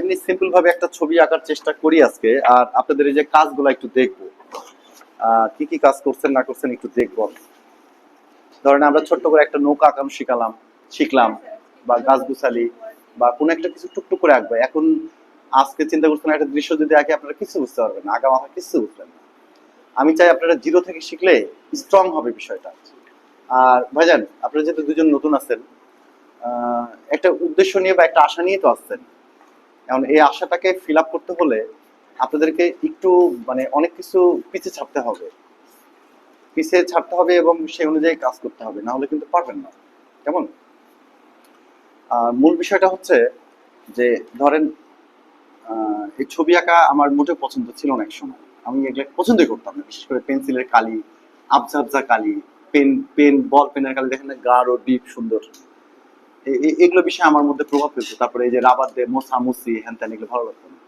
এমনি সিম্পল ভাবে একটা ছবি আঁকার চেষ্টা করি আজকে, আর আপনাদের এই যে কাজগুলো একটু দেখবো, কি কি কাজ করছেন না করছেন একটু দেখবো। ধরেন আমরা ছোট্ট করে একটা নৌকা আঁকানো শিখলাম, বা গাছ গুছালি, বা কোনো একটা কিছু টুকটুক করে আঁকবো। এখন আজকে চিন্তা করছেন একটা দৃশ্য যদি আঁকে, আপনারা কিছু বুঝতে পারবেন না, আগা মাথা কিছু বুঝবেন না। আমি চাই আপনারা জিরো থেকে শিখলে স্ট্রং হবে বিষয়টা। আর ভাইজান, আপনারা যেহেতু দুজন নতুন আছেন, একটা উদ্দেশ্য নিয়ে বা একটা আশা নিয়ে তো আসছেন। এখন এই আশাটাকে ফিল আপ করতে হলে আপনাদেরকে একটু মানে অনেক কিছু পিছিয়ে ছাড়তে হবে এবং সেই অনুযায়ী কাজ করতে হবে, না হলে কিন্তু পারবেন না। কেমন? মূল বিষয়টা হচ্ছে যে ধরেন এই ছবি আঁকা আমার মোটেও পছন্দ ছিল না এক সময়। আমি এগুলো পছন্দই করতাম না, বিশেষ করে পেন্সিলের কালি, আবজা আবজা কালি, বল পেনের কালি, দেখেন না গাঢ় ডিপ সুন্দর, এগুলো বিষয়ে আমার মধ্যে প্রভাব ফেলতো। তারপরে এই যে রাবার দিয়ে মোছামুছি হ্যান ত্যান, এগুলো ভালো লাগতো না।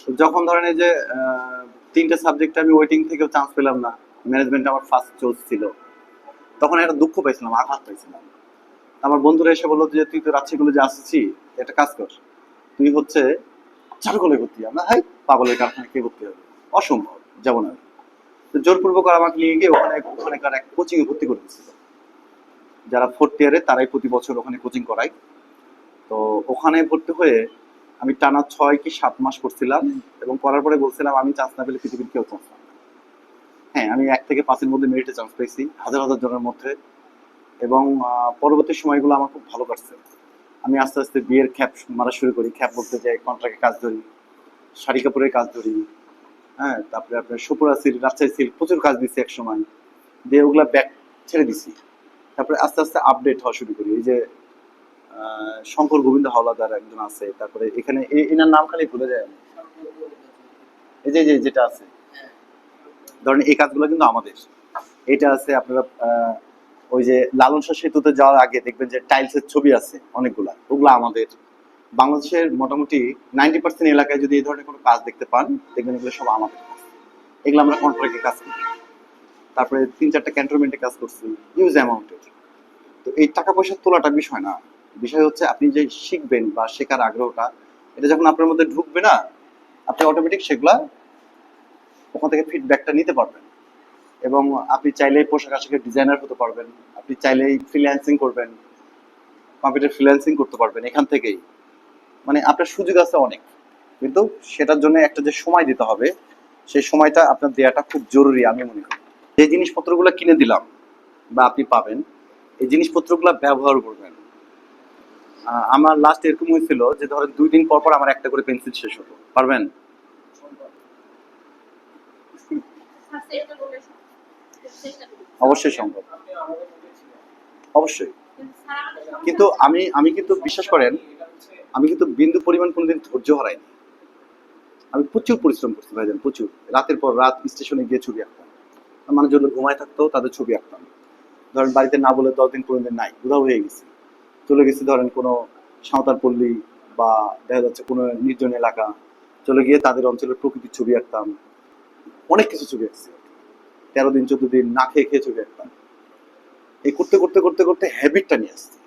তো যখন ধরেন এই যে তিনটা সাবজেক্টে আমি ওয়েটিং থেকেও চান্স পেলাম না, ম্যানেজমেন্ট আমার ফার্স্ট চয়েস ছিল, তখন একটা দুঃখ পাইছিলাম, আঘাত পাইছিলাম। আমার বন্ধুরা এসে বললো যে তুই তো রাজশাহী কলেজে আসছি, একটা কাজ কর, তুই হচ্ছে চারুকলে ভর্তি। আমরা হাই পাগলের কারখানা কে ভর্তি হবে, অসম্ভব, যেমন আমি তো জোরপূর্বক আমাকে নিয়ে গিয়ে ওখানকার এক কোচিং এ ভর্তি করে দিচ্ছিল। যারা ফোর্থ ইয়ারে তারাই প্রতি বছর ওখানে কোচিং করায়। তো ওখানে ভর্তি হয়ে আমি টানা 6 কি 7 মাস করছিলাম, এবং করার পরে বলছিলাম আমি চান্স না পেলে পৃথিবীর কেউ চান্স পাবে না। হ্যাঁ, আমি 1 থেকে 5-এর মধ্যে মেরিটে চান্স পেয়েছি, হাজার হাজার জনের মধ্যে। এবং পরবর্তী সময়গুলো আমার খুব ভালো কাটছে। আমি আস্তে আস্তে বিয়ের খ্যাপ মারা শুরু করি, খ্যাপ বলতে যাই কন্ট্রাক্টে কাজ ধরি, শাড়ি কাপড়ের কাজ ধরি। হ্যাঁ, তারপরে আপনার সুপুরা সিল্ক, রাজশাহী সিল্ক প্রচুর কাজ দিচ্ছি এক সময়, দিয়ে ওগুলা ব্যাক ছেড়ে দিছি। তারপরে আস্তে আস্তে আপডেট হওয়া শুরু করি। এই যে শঙ্কর গোবিন্দ হাওলাদার একজন আছে, তারপরে এখানে এনার নাম খালি ভুলে যায় আমি। যেটা আছে, ধরেন এই কাজগুলো কিন্তু আমাদের। এটা আছে আপনারা ওই যে লালন শাহ সেতুতে যাওয়ার আগে দেখবেন যে টাইলসের ছবি আছে অনেকগুলা, ওগুলো আমাদের। বাংলাদেশের মোটামুটি 90% এলাকায় যদি এই ধরনের কোনো কাজ দেখতে পান, দেখবেন এগুলো সব আমাদের। এগুলো আমরা কন্ট্রাক্টে কাজ করি। তারপরে 3-4টা ক্যান্টনমেন্টে কাজ করছি, হিউজ অ্যামাউন্টের। তো এই টাকা পয়সার তোলাটা বিষয় না, বিষয় হচ্ছে আপনি যে শিখবেন বা শেখার আগ্রহটা, এটা যখন আপনার মধ্যে ঢুকবে না, আপনি অটোমেটিক সেগুলা ওখান থেকে ফিডব্যাকটা নিতে পারবেন। এবং আপনি চাইলেই পোশাক আশাকের ডিজাইনার হতে পারবেন, আপনি চাইলেই ফ্রিল্যান্সিং করবেন, কম্পিউটার ফ্রিল্যান্সিং করতে পারবেন এখান থেকেই। মানে আপনার সুযোগ আছে অনেক, কিন্তু সেটার জন্য একটা যে সময় দিতে হবে, সেই সময়টা আপনার দেওয়াটা খুব জরুরি আমি মনে করি। যে জিনিসপত্রগুলো কিনে দিলাম বা আপনি পাবেন, এই জিনিসপত্রগুলো ব্যবহার করবেন। আমার লাস্ট এরকম হয়েছিল যে ধরেন 2 দিন পর পর আমার একটা করে পেন্সিল শেষ হতো। পারবেন? অবশ্যই সম্ভব, অবশ্যই। কিন্তু আমি কিন্তু বিশ্বাস করেন, আমি কিন্তু বিন্দু পরিমাণ কোনোদিন ধৈর্য হারাইনি। আমি প্রচুর পরিশ্রম করতে ভাইজান, প্রচুর রাতের পর রাত স্টেশনে গিয়ে ছবি আঁকতাম। মানুষজন ঘুমায় থাকতো, তাদের ছবি আঁকতাম। ধরেন বাড়িতে না বলে 10 দিন 15 দিন নাই, উধাও হয়ে গেছি, চলে গেছি ধরেন কোনো সাঁওতাল পল্লী, বা দেখা যাচ্ছে কোনো নির্জন এলাকা, চলে গিয়ে তাদের অঞ্চলের প্রকৃতির ছবি আঁকতাম। অনেক কিছু ছবি আঁকছি, 13 দিন 14 দিন না খেয়ে খেয়ে ছবি আঁকতাম। এই করতে করতে করতে করতে হ্যাবিটটা নিয়ে আসছি।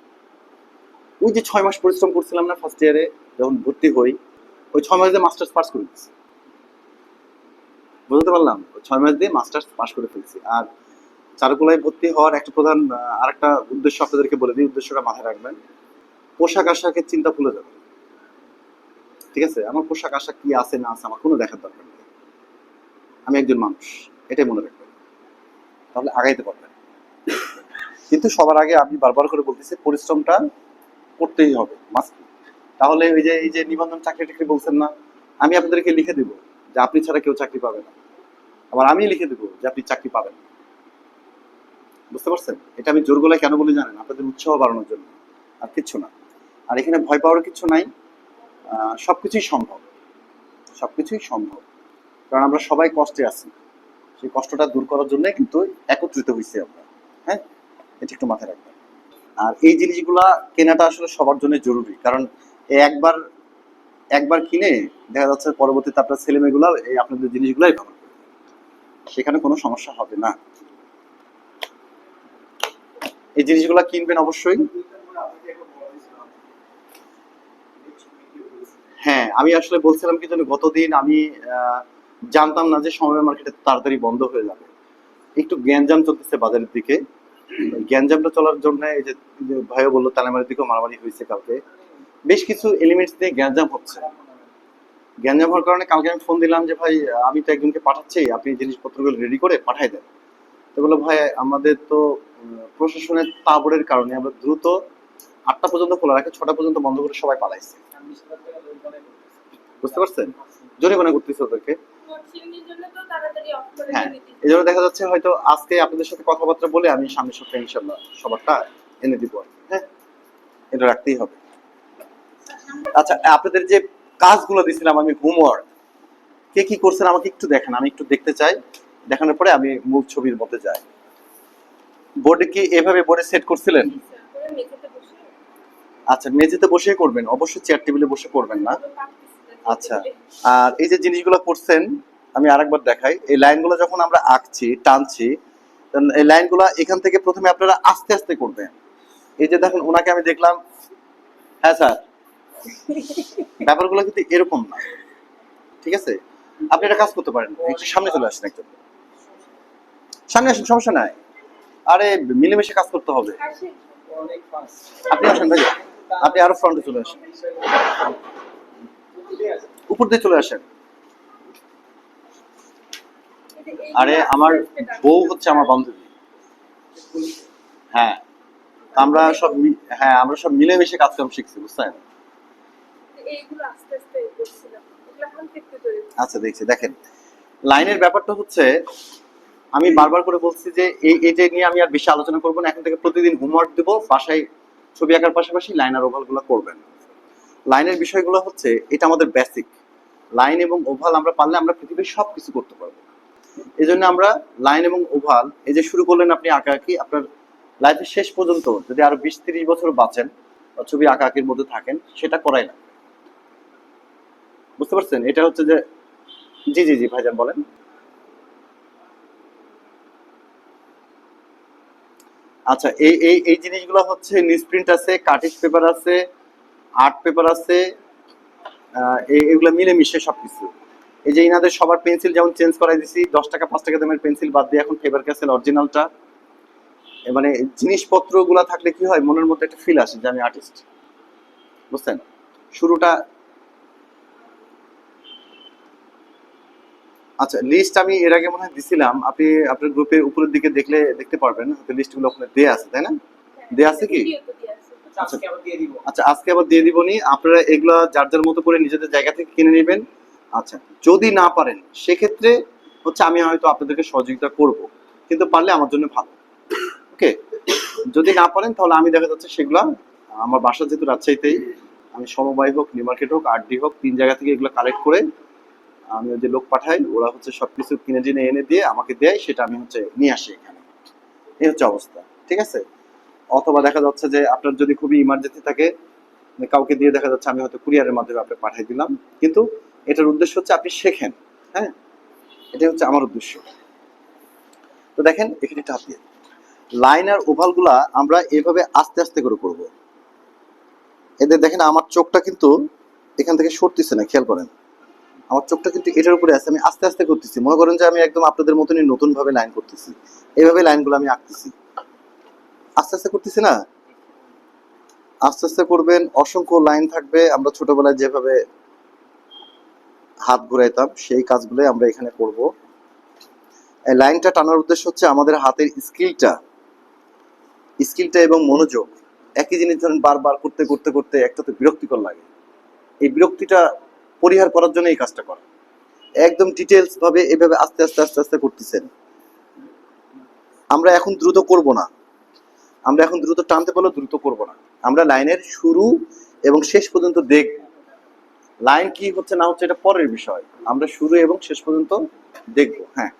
ওই যে 6 মাস পরিশ্রম করছিলাম না ফার্স্ট ইয়ারে, যখন ভর্তি হই, ওই 6 মাস দিয়ে মাস্টার্স পাস করে দিচ্ছি। বুঝতে পারলাম, ওই 6 মাস দিয়ে মাস্টার্স পাস করে ফেলছি। আর চারুকলায় ভর্তি হওয়ার একটা প্রধান আরেকটা উদ্দেশ্য আপনাদেরকে বলে দিই, উদ্দেশ্যটা মাথায় রাখবেন। পোশাক আশাকের চিন্তা ভুলে যাবেন, ঠিক আছে? আমার পোশাক আশাক কি আছে না আছে আমার কোনো দেখার দরকার নেই, আমি একজন মানুষ, এটাই মনে রাখবেন, তাহলে আগাইতে পারবেন। কিন্তু সবার আগে আমি বারবার করে বলতেছি, পরিশ্রমটা করতেই হবে, মাস্ট। তাহলে এই যে নিবন্ধন চাকরি টাকরি বলছেন না, আমি আপনাদেরকে লিখে দেবো যে আপনি ছাড়া কেউ চাকরি পাবে না, আবার আমি লিখে দেবো যে আপনি চাকরি পাবেন। বুঝতে পারছেন? এটা আমি জোর গলায় কেন বলে জানেন? আপনাদের উৎসাহ বাড়ানোর জন্য, আর কিচ্ছু না। আর এখানে ভয় পাওয়ার কিছু নাই, সবকিছুই সম্ভব, সবকিছুই সম্ভব। কারণ আমরা সবাই কষ্টে আছি, সেই কষ্টটা দূর করার জন্য কিন্তু একত্রিত হয়েছি আমরা। হ্যাঁ, এটা একটু মাথায় রাখবেন। আর এই জিনিসগুলা কেনাটা আসলে সবার জন্য জরুরি, কারণ একবার একবার কিনে দেখা যাচ্ছে পরবর্তীতে আপনার ছেলে মেয়েগুলা এই আপনাদের জিনিসগুলাই ব্যবহার করবে, সেখানে কোনো সমস্যা হবে না। এই জিনিসগুলা কিনবেন অবশ্যই। হ্যাঁ, আমি আসলে বলছিলাম কি জানি, গতদিন আমি জানতাম না যে সমবায় মার্কেটে তাড়াতাড়ি বন্ধ হয়ে যাবে। একটু গ্যাঞ্জাম চলতেছে বাজারের দিকে। গ্যাঞ্জামটা চলার জন্য এই যে ভাইও বললো তালেমারির দিকেও মারামারি হয়েছে কালকে, বেশ কিছু এলিমেন্টস দিয়ে গ্যাঞ্জাম হচ্ছে। গ্যাঞ্জাম হওয়ার কারণে কালকে আমি ফোন দিলাম যে ভাই, আমি তো একজনকে পাঠাচ্ছি, আপনি জিনিসপত্রগুলো রেডি করে পাঠাই দেন। তো বললো ভাই, আমাদের তো প্রশাসনের তাবড়ের কারণে আমরা দ্রুত 8টা পর্যন্ত খোলা রাখে, 6টা পর্যন্ত বন্ধ করে সবাই পালাইছে। বুঝতে পারছেন? জরিমানা করতেছে ওদেরকে। হ্যাঁ, এই জন্য দেখা যাচ্ছে হয়তো আজকে আপনাদের সাথে কথাবার্তা বলে আমি সামনের সপ্তাহে ইনশাল্লাহ সবারটা এনে দিব আর কি। হ্যাঁ, এটা রাখতেই হবে। আচ্ছা, আপনাদের যে কাজগুলো দিছিলাম আমি, হোমওয়ার্ক কে কি করছেন আমাকে একটু দেখেন, আমি একটু দেখতে চাই। দেখানোর পরে আমি মূল ছবির মধ্যে যাই। বোর্ডে কি এভাবে বোর্ডে সেট করছিলেন? আচ্ছা, মেঝেতে বসেই করবেন, অবশ্যই চেয়ার টেবিলে বসে করবেন না। আচ্ছা, আর এই যে জিনিসগুলো করছেন আমি আরেকবার দেখাই। এই লাইনগুলো যখন আমরা আঁকছি, টানছি, এই লাইনগুলো এখান থেকে প্রথমে আপনারা আস্তে আস্তে করবেন। এই যে দেখেন ওনাকে আমি দেখলাম, হ্যাঁ স্যার, ব্যাপারগুলো কিন্তু এরকম না, ঠিক আছে? আপনি একটা কাজ করতে পারেন, একটু সামনে চলে আসেন, একদম সামনে আসেন, সমস্যা নাই। আরে মিলেমিশে কাজ করতে হবে। আপনি আসেন ভাই, আপনি আরো ফ্রন্টে চলে আসেন, উপর দিয়ে চলে আসেন। আরে আমার বউ হচ্ছে আমার বান্ধবী। হ্যাঁ, আমরা সব হ্যাঁ, আমরা সব মিলেমিশে কাজ কাম শিখছি, বুঝছেন? আচ্ছা, দেখছি, দেখেন লাইনের ব্যাপারটা হচ্ছে, আমি বারবার করে বলছি যে এইটা নিয়ে আমি আর বেশি আলোচনা করবো না। এখন থেকে প্রতিদিন হোমওয়ার্ক দেবো, বাসায় ছবি আঁকার পাশাপাশি লাইন আর ওভাল গুলো করবেন। লাইনের বিষয়গুলো হচ্ছে, এটা আমাদের বেসিক। লাইন এবং ওভাল আমরা পারলে আমরা পৃথিবীর সবকিছু করতে পারবো। এই জন্য আমরা লাইন এবং ওভাল, এই যে শুরু করলেন আপনি আঁকাআঁকি, আপনার লাইফের শেষ পর্যন্ত যদি আরো 20-30 বছর বাঁচেন, ছবি আঁকাআঁকির মধ্যে থাকেন, সেটা করাই না। বুঝতে পারছেন? এটা হচ্ছে যে, জি জি জি ভাইজান বলেন। আচ্ছা, এই এই এই জিনিসগুলো হচ্ছে নিউজপ্রিন্ট আছে, কার্টিজ পেপার আছে, আর্ট পেপার আছে, এগুলো মিলেমিশে সবকিছু। এই যে ইনাদের সবার পেন্সিল যেমন চেঞ্জ করাই দিছি, 10 টাকা 5 টাকা দামের পেন্সিল বাদ দিয়ে এখন ফেবার ক্যাসেল অরিজিনালটা। মানে জিনিসপত্র গুলা থাকলে কি হয়, মনের মধ্যে একটা ফিল আসে যে আমি আর্টিস্ট। বুঝছেন? শুরুটা, আচ্ছা লিস্ট আমি এর আগে মনে হয় দিছিলাম, আপনি আপনার গ্রুপের উপরের দিকে দেখলে দেখতে পারবেন, লিস্ট গুলো ওখানে দেয়া আছে, তাই না? দেয়া আছে কি? আচ্ছা, আজকে আবার দিয়ে দিবনি। আপনারা এগুলা যার যার মতো করে নিজেদের জায়গা থেকে কিনে নেবেন। আচ্ছা, যদি না পারেন সেক্ষেত্রে হচ্ছে আমি হয়তো আপনাদেরকে সহযোগিতা করব, কিন্তু পারলে আমার জন্য ভালো। ওকে, যদি না পারেন তাহলে আমি দেখা যাচ্ছে সেগুলা, আমার বাসা যেহেতু রাজশাহীতেই, আমি সমবায় হোক, নিউ মার্কেট হোক, আরডি হোক, 3 জায়গা থেকে এগুলো কালেক্ট করে আমি ওই যে লোক পাঠাই, ওরা হচ্ছে সবকিছু কিনে টিনে এনে দিয়ে আমাকে দেয়, সেটা আমি হচ্ছে নিয়ে আসি এখানে। এই হচ্ছে অবস্থা, ঠিক আছে? অথবা দেখা যাচ্ছে যে আপনার যদি খুবই ইমার্জেন্সি থাকে, কাউকে দিয়ে দেখা যাচ্ছে আমি হয়তো কুরিয়ারের মাধ্যমে আপনাকে পাঠিয়ে দিলাম, কিন্তু এটার উদ্দেশ্য হচ্ছে আপনি শেখেন। হ্যাঁ, এটাই হচ্ছে আমার উদ্দেশ্য। তো দেখেন এখানে একটা হাতে লাইন আর ওভাল গুলা আমরা এভাবে আস্তে আস্তে করে করব। এদের দেখেন আমার চোখটা কিন্তু এখান থেকে সরতেছে না, খেয়াল করেন আমার চোখটা কিন্তু এটার উপরে আছে। আমি আস্তে আস্তে করতেছি, মনে করেন যে আমি একদম আপনাদের মতনই নতুন ভাবে লাইন করতেছি। এইভাবে লাইনগুলো আমি আঁকতেছি, আস্তে আস্তে করতেছি না? আস্তে আস্তে করবেন, অসংখ্য লাইন থাকবে। আমরা ছোটবেলায় যেভাবে হাত ঘুরাইতাম সেই কাজগুলোই আমরা এখানে করব। এই লাইনটা টানার উদ্দেশ্য হচ্ছে আমাদের হাতের স্কিলটা এবং মনোযোগ। একই জিনিস ধরেন বারবার করতে করতে করতে একটা তো বিরক্তিকর লাগে। এই বিরক্তিটা পরিহার করার জন্য এই কাজটা করা। একদম ডিটেলস ভাবে এভাবে আস্তে আস্তে আস্তে আস্তে করতেছেন। আমরা এখন দ্রুত করব না, আমরা এখন দ্রুত টানতে পারলেও দ্রুত করব না। আমরা লাইনের শুরু এবং শেষ পর্যন্ত দেখব। লাইন কি হচ্ছে না হচ্ছে এটা পরের বিষয়, আমরা শুরু এবং শেষ পর্যন্ত দেখব। হ্যাঁ,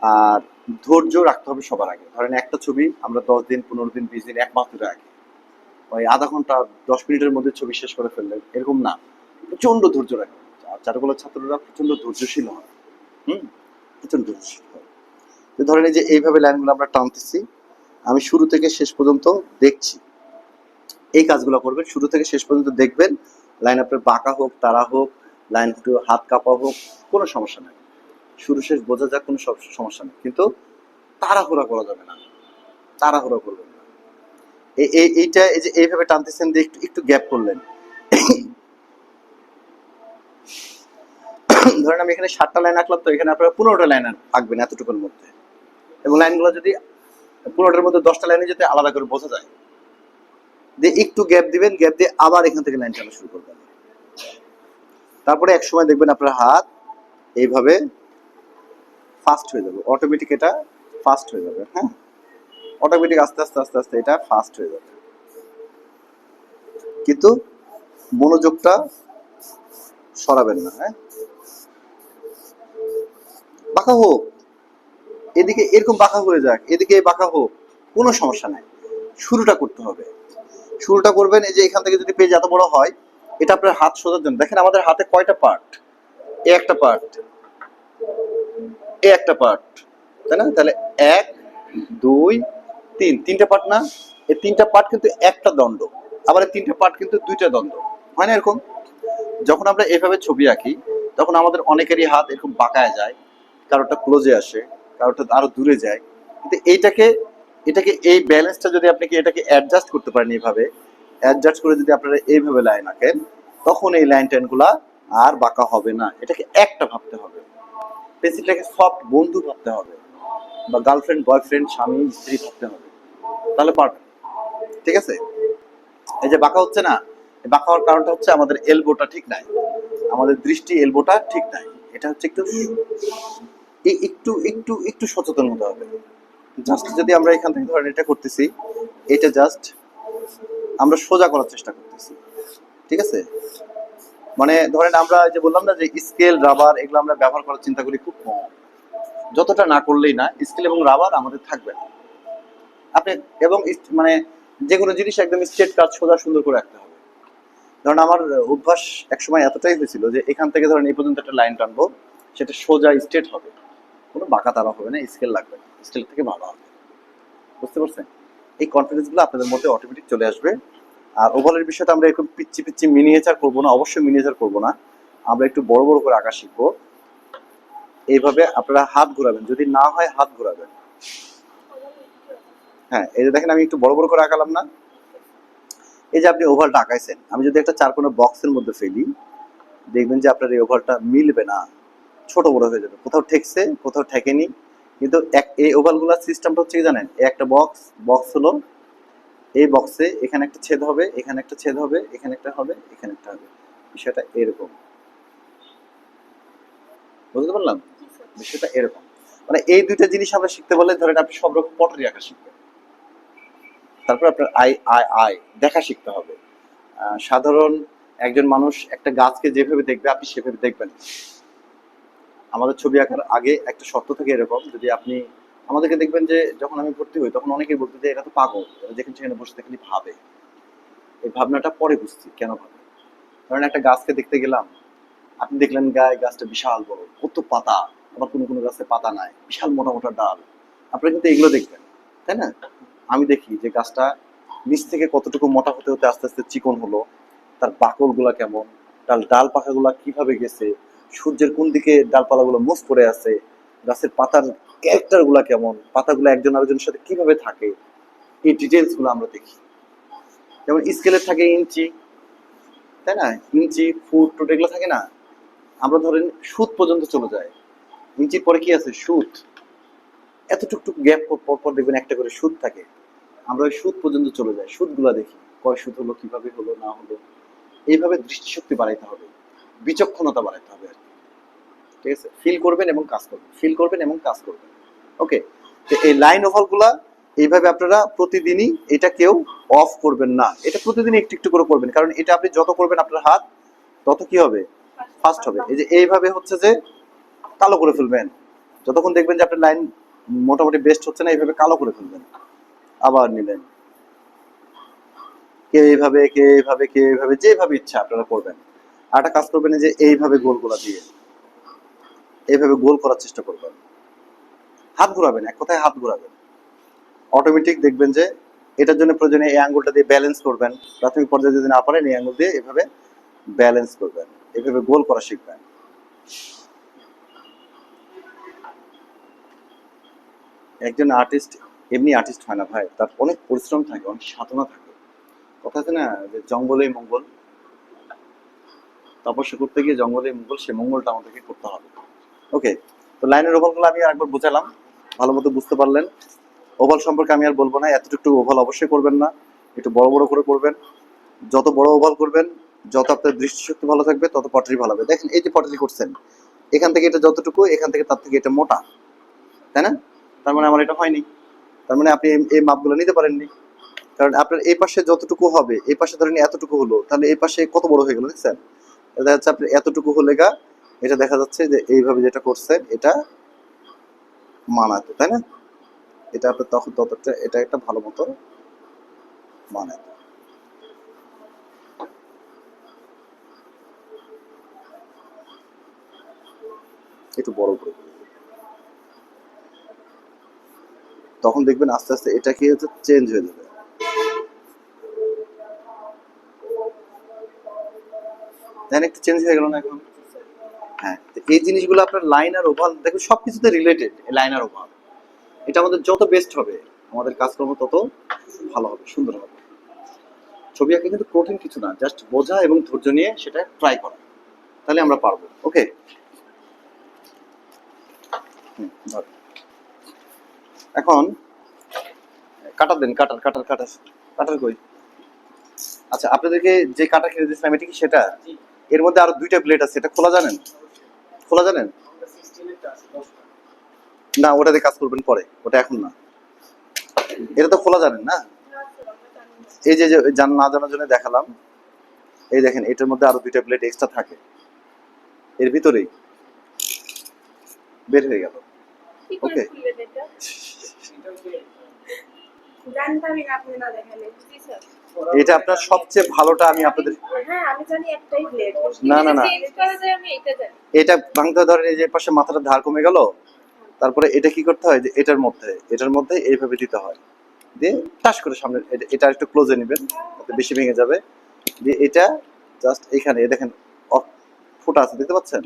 আর ধৈর্য রাখতে হবে সবার আগে। ধরেন একটা ছবি আমরা 10 দিন, 15 দিন, 20 দিন, 1 মাস ধরে আঁকি, ওই আধা ঘন্টা 10 মিনিটের মধ্যে ছবি শেষ করে ফেললেন, এরকম না। প্রচন্ড ধৈর্য রাখে। আর চারুকলার ছাত্ররা প্রচন্ড ধৈর্যশীল হয়। প্রচন্ড ধৈর্যশীল হয়। তো ধরেন এই যে এইভাবে লাইনগুলো আমরা টানতেছি, আমি শুরু থেকে শেষ পর্যন্ত দেখছি। এই কাজগুলো করবেন, শুরু থেকে শেষ পর্যন্ত দেখবেন, লাইন আপনার বাঁকা হোক, তারা হোক, লাইন একটু হাত কাঁপা হোক, কোনো সমস্যা নেই, শুরু শেষ বোঝা যাক, কোনো সমস্যা নেই, কিন্তু তাড়াহুড়া করা যাবে না, তাড়াহুড়া করবেন না। এইটা এই যে এইভাবে টানতেছেন, দিয়ে একটু একটু গ্যাপ করলেন, ধরেন আমি এখানে 7টা লাইন আঁকলাম, তো এখানে আপনারা 15টা লাইন আঁকবেন এতটুকুর মধ্যে, এবং লাইনগুলো যদি 15টার মধ্যে 10টা লাইনে যদি আলাদা করে বোঝা যায়, দিয়ে একটু গ্যাপ দিবেন, গ্যাপ দিয়ে আবার এখান থেকে লাইন টানা শুরু করবেন। তারপরে এক সময় দেখবেন আপনার হাত এইভাবে ফাস্ট হয়ে যাবে, অটোমেটিক এটা ফাস্ট হয়ে যাবে। হ্যাঁ, অটোমেটিক আস্তে আস্তে আস্তে আস্তে এটা ফাস্ট হয়ে যাবে, কিন্তু মনোযোগটা সরাবেন না। হ্যাঁ, বাঁকা হোক, এদিকে এরকম বাঁকা হয়ে যাক, এদিকে বাঁকা হোক, কোনো সমস্যা নাই, শুরুটা করতে হবে। শুরুটা করবেন, এই যে এখান থেকে যদি পেজ এত বড় হয়, এটা আপনার হাত সোজার জন্য। দেখেন আমাদের হাতে কয়টা পার্ট, এ একটা পার্ট, এ একটা পার্ট, তাই না? তাহলে 1 2 3, তিনটা পার্ট না? এই তিনটা পার্ট কিন্তু একটা দণ্ড, আবার এই তিনটা পার্ট কিন্তু দুইটা দণ্ড, হয় না এরকম? যখন আমরা এভাবে ছবি আঁকি, তখন আমাদের অনেকেরই হাত এরকম বাঁকায় যায়, কারোটা ক্লোজে আসে, কারোটা আরো দূরে যায়, কিন্তু এটাকে এটাকে এই ব্যালেন্সটা যদি আপনি এটাকে অ্যাডজাস্ট করতে পারেন, এইভাবে অ্যাডজাস্ট করে যদি আপনারা এইভাবে লাইন আঁকেন, তখন এই লাইন টেনগুলা আর বাঁকা হবে না। এটাকে একটা ভাবতে হবে, পেন্সিলটাকে সফট বন্ধু ভাবতে হবে, বা গার্লফ্রেন্ড, বয়ফ্রেন্ড, স্বামী, স্ত্রী ভাবতে হবে, তাহলে পারবেন। ঠিক আছে? এই যে বাঁকা হচ্ছে না, বাঁকা হওয়ার কারণটা হচ্ছে আমাদের এলবোটা ঠিক নাই, আমাদের দৃষ্টি এলবোটা ঠিক নাই। এটা হচ্ছে একটু একটু একটু একটু সচেতন হতে হবে। জাস্ট যদি আমরা এখান থেকে ধরেন এটা করতেছি, এটা জাস্ট আমরা সোজা করার চেষ্টা করতেছি, ঠিক আছে? মানে ধরেন আমরা যে বললাম না যে স্কেল, রাবার, এগুলো আমরা ব্যবহার করার চিন্তা করি খুব কম, যতটা না করলেই না, স্কেল এবং রাবার আমাদের থাকবে না। আপনি এবং মানে যে কোনো জিনিস একদম স্ট্রেট কাজ, সোজা সুন্দর করে রাখতে হবে। ধরেন আমার অভ্যাস একসময় এতটাই হয়েছিল যে এখান থেকে ধরেন এই পর্যন্ত একটা লাইন টানবো, সেটা সোজা স্ট্রেট হবে, কোনো বাঁকা তারা হবে না, স্কেল লাগবে না, স্কেল থেকে ভালো হবে। বুঝতে পারছেন? এই কনফিডেন্স গুলো আপনাদের মধ্যে অটোমেটিক চলে আসবে। আর ওভারের বিষয়টা আমরা এরকম পিচ্ছি পিচ্ছি মিনিয়েচার করবো না, অবশ্যই মিনিয়েচার করবো না, আমরা একটু বড় বড় করে আঁকা শিখবো। এইভাবে আপনারা হাত ঘোরাবেন, যদি না হয় হাত ঘোরাবেন। হ্যাঁ, এই যে দেখেন আমি একটু বড় বড় করে আঁকালাম না, এই যে আপনি ওভারটা আঁকাইছেন, আমি যদি একটা 4 কোণা বক্সের মধ্যে ফেলি, দেখবেন যে আপনার এই ওভারটা মিলবে না, ছোট বড় হয়ে যাবে, কোথাও ঠেকছে, কোথাও ঠেকেনি। কিন্তু এই ওভালগুলোর সিস্টেমটা হচ্ছে কি জানেন, একটা বক্স, বক্স হলো এই বক্সে, এখানে একটা ছেদ হবে, এখানে একটা ছেদ হবে, এখানে একটা হবে, এখানে একটা হবে, বিষয়টা এরকম। বুঝতে পারলাম? বিষয়টা এরকম। মানে এই দুইটা জিনিস আমরা শিখতে পারলে ধরেন আপনি সব রকম পটারি আঁকা শিখবেন। তারপর আপনার আই আই আই দেখা শিখতে হবে। সাধারণ একজন মানুষ একটা গাছকে যেভাবে দেখবে, আপনি সেভাবে দেখবেন। আমাদের ছবি আঁকার আগে একটা শর্ত থাকে এরকম, যদি আপনি আমাদেরকে দেখবেন যে যখন আমি ভর্তি হই, তখন অনেকেই বলতো যে এরা তো পাগল, এরা যেখানে সেখানে বসে খালি ভাবে। এই ভাবনাটা পরে বুঝছি কেন ভাবে। ধরেন একটা গাছকে দেখতে গেলাম, আপনি দেখলেন গাছটা বিশাল বড়, কত পাতা, আবার কোনো কোনো গাছে পাতা নাই, বিশাল মোটা মোটা ডাল, আপনারা কিন্তু এগুলো দেখবেন, তাই না? আমি দেখি যে গাছটা নিচ থেকে কতটুকু মোটা হতে হতে আস্তে আস্তে চিকন হলো, তার বাকল গুলা কেমন, তার ডাল পাখা গুলা কিভাবে গেছে, সূর্যের কোন দিকে ডালপালা গুলো মুভ করে আছে, গাছের পাতার ক্যারেক্টার গুলা কেমন, পাতাগুলো একজন আরেকজনের সাথে কিভাবে থাকে, এই ডিটেলস গুলো আমরা দেখি। যেমন স্কেলের থাকে ইঞ্চি, তাই না? ইঞ্চি, ফুট, টুট, এগুলো থাকে না? আমরা ধরেন সুত পর্যন্ত চলে যায়, ইঞ্চির পরে কি আছে, সুত। এত টুকটুক গ্যাপ পর পর দেখবেন একটা করে সুত থাকে, আমরা ওই সুত পর্যন্ত চলে যাই, সুতগুলা দেখি, কয় সুত হলো, কিভাবে হলো না হলো। এইভাবে দৃষ্টিশক্তি বাড়াইতে হবে, বিচক্ষণতা বাড়াইতে হবে আর কি। ঠিক আছে? ফিল করবেন এবং কাজ করবেন, ফিল করবেন এবং কাজ করবেন। ওকে, তো এই লাইন ওভার গুলা এইভাবে আপনারা প্রতিদিনই, এটা কেউ অফ করবেন না, এটা প্রতিদিন একটু একটু করে করবেন, কারণ এটা আপনি যত করবেন আপনার হাত তত কি হবে, ফাস্ট হবে। এই যে এইভাবে হচ্ছে যে কালো করে ফেলবেন, যতক্ষণ দেখবেন যে আপনার লাইন মোটামুটি বেস্ট হচ্ছে না, এইভাবে কালো করে ফেলবেন, আবার নিলেন, কে এইভাবে, কে এইভাবে, কে এইভাবে, যেভাবে ইচ্ছা আপনারা করবেন। আর একটা কাজ করবেন যে এইভাবে গোল গোলা দিয়ে এইভাবে গোল করার চেষ্টা করবেন, হাত ঘোরাবেন, এক কথায় হাত ঘোরাবেন, অটোমেটিক দেখবেন যে এটার জন্য প্রয়োজনে এই আঙ্গুলটা দিয়ে ব্যালেন্স করবেন, প্রাথমিক পর্যায়ে যদি না পারেন এই আঙ্গুল দিয়ে এভাবে ব্যালেন্স করবেন, এভাবে গোল করা শিখবেন। একজন আর্টিস্ট এমনি আর্টিস্ট হয় না ভাই, তার অনেক পরিশ্রম থাকে, অনেক সাধনা থাকে। কথা আছে না যে জঙ্গলেই মঙ্গল, তপস্যা করতে গিয়ে জঙ্গলেই মঙ্গল, সে মঙ্গলটা আমাদেরকে করতে হবে। ওকে, তো লাইনের ওভালগুলো আমি আরেকবার বুঝালাম, ভালো মতো বুঝতে পারলেন। ওভাল সম্পর্কে আমি আর বলবো না, এতটুকু ওভাল অবশ্যই করবেন না, একটু বড় বড় করে করবেন। যত বড় ওভাল করবেন, যত আপনার দৃষ্টিশক্তি ভালো থাকবে, তত পটারি ভালো হবে। দেখেন এই যে পটারি করছেন, এখান থেকে এটা যতটুকু, এখান থেকে তার থেকে এটা মোটা, তাই না? তার মানে আমার এটা হয়নি, তার মানে আপনি এই মাপগুলো নিতে পারেননি। কারণ আপনার এই পাশে যতটুকু হবে, এই পাশে ধরেন এতটুকু হলো, তাহলে এই পাশে কত বড় হয়ে গেল দেখছেন? দেখা যাচ্ছে আপনি এতটুকু হলে গা, এটা দেখা যাচ্ছে যে এইভাবে যেটা করছেন এটা মানাতে, তাই না? এটা আপনার তখন ততটা এটা একটা ভালো মতো মানাতে। একটু বড় করে, তখন দেখবেন আস্তে আস্তে এটা কি হচ্ছে, চেঞ্জ হয়ে যাবে। দেন একটু চেঞ্জ হয়ে গেল না এখন? হ্যাঁ, তো এই জিনিসগুলো আপনার লাইন আর ওভাল দেখুন সবকিছুতে রিলেটেড। লাইন আর ওভাল এটা আমাদের যত বেস্ট হবে, আমাদের কাজকর্ম তত ভালো হবে, সুন্দর হবে। ছবি আঁকা কিন্তু কঠিন কিছু না, জাস্ট বোঝা এবং ধৈর্য নিয়ে সেটা ট্রাই করা, তাহলে আমরা পারবো। ওকে, এখন কাটার দেন, কাটার কাটার কাটার কাটার কই? আচ্ছা, আপনাদেরকে যে কাটা কিনে দিয়েছিলাম এটা কি সেটা? এর মধ্যে আরো দুইটা ব্লেড আছে, এটা খোলা জানেন? খোলা জানেন? না, ওটা দিয়ে কাজ করবেন পরে, ওটা এখন না। এটা তো খোলা জানেন না? এই যে যে না জানার জন্য দেখালাম, এই দেখেন এটার মধ্যে আরো দুইটা ব্লেড এক্সট্রা থাকে, এর ভিতরেই বের হয়ে গেল। ওকে, এটা আপনার সবচেয়ে ভালোটা আমি আপনাদের, না না না, এটা ভাঙতে ধরেন এই যে পাশে মাথাটা ধার কমে গেল, তারপরে এটা কি করতে হয় যে এটার মধ্যে এইভাবে দিতে হয়, দিয়ে টাস করে সামনে এটা একটু ক্লোজে নেবেন, বেশি ভেঙে যাবে। দিয়ে এটা জাস্ট এখানে দেখেন ফুটা আছে, দেখতে পাচ্ছেন?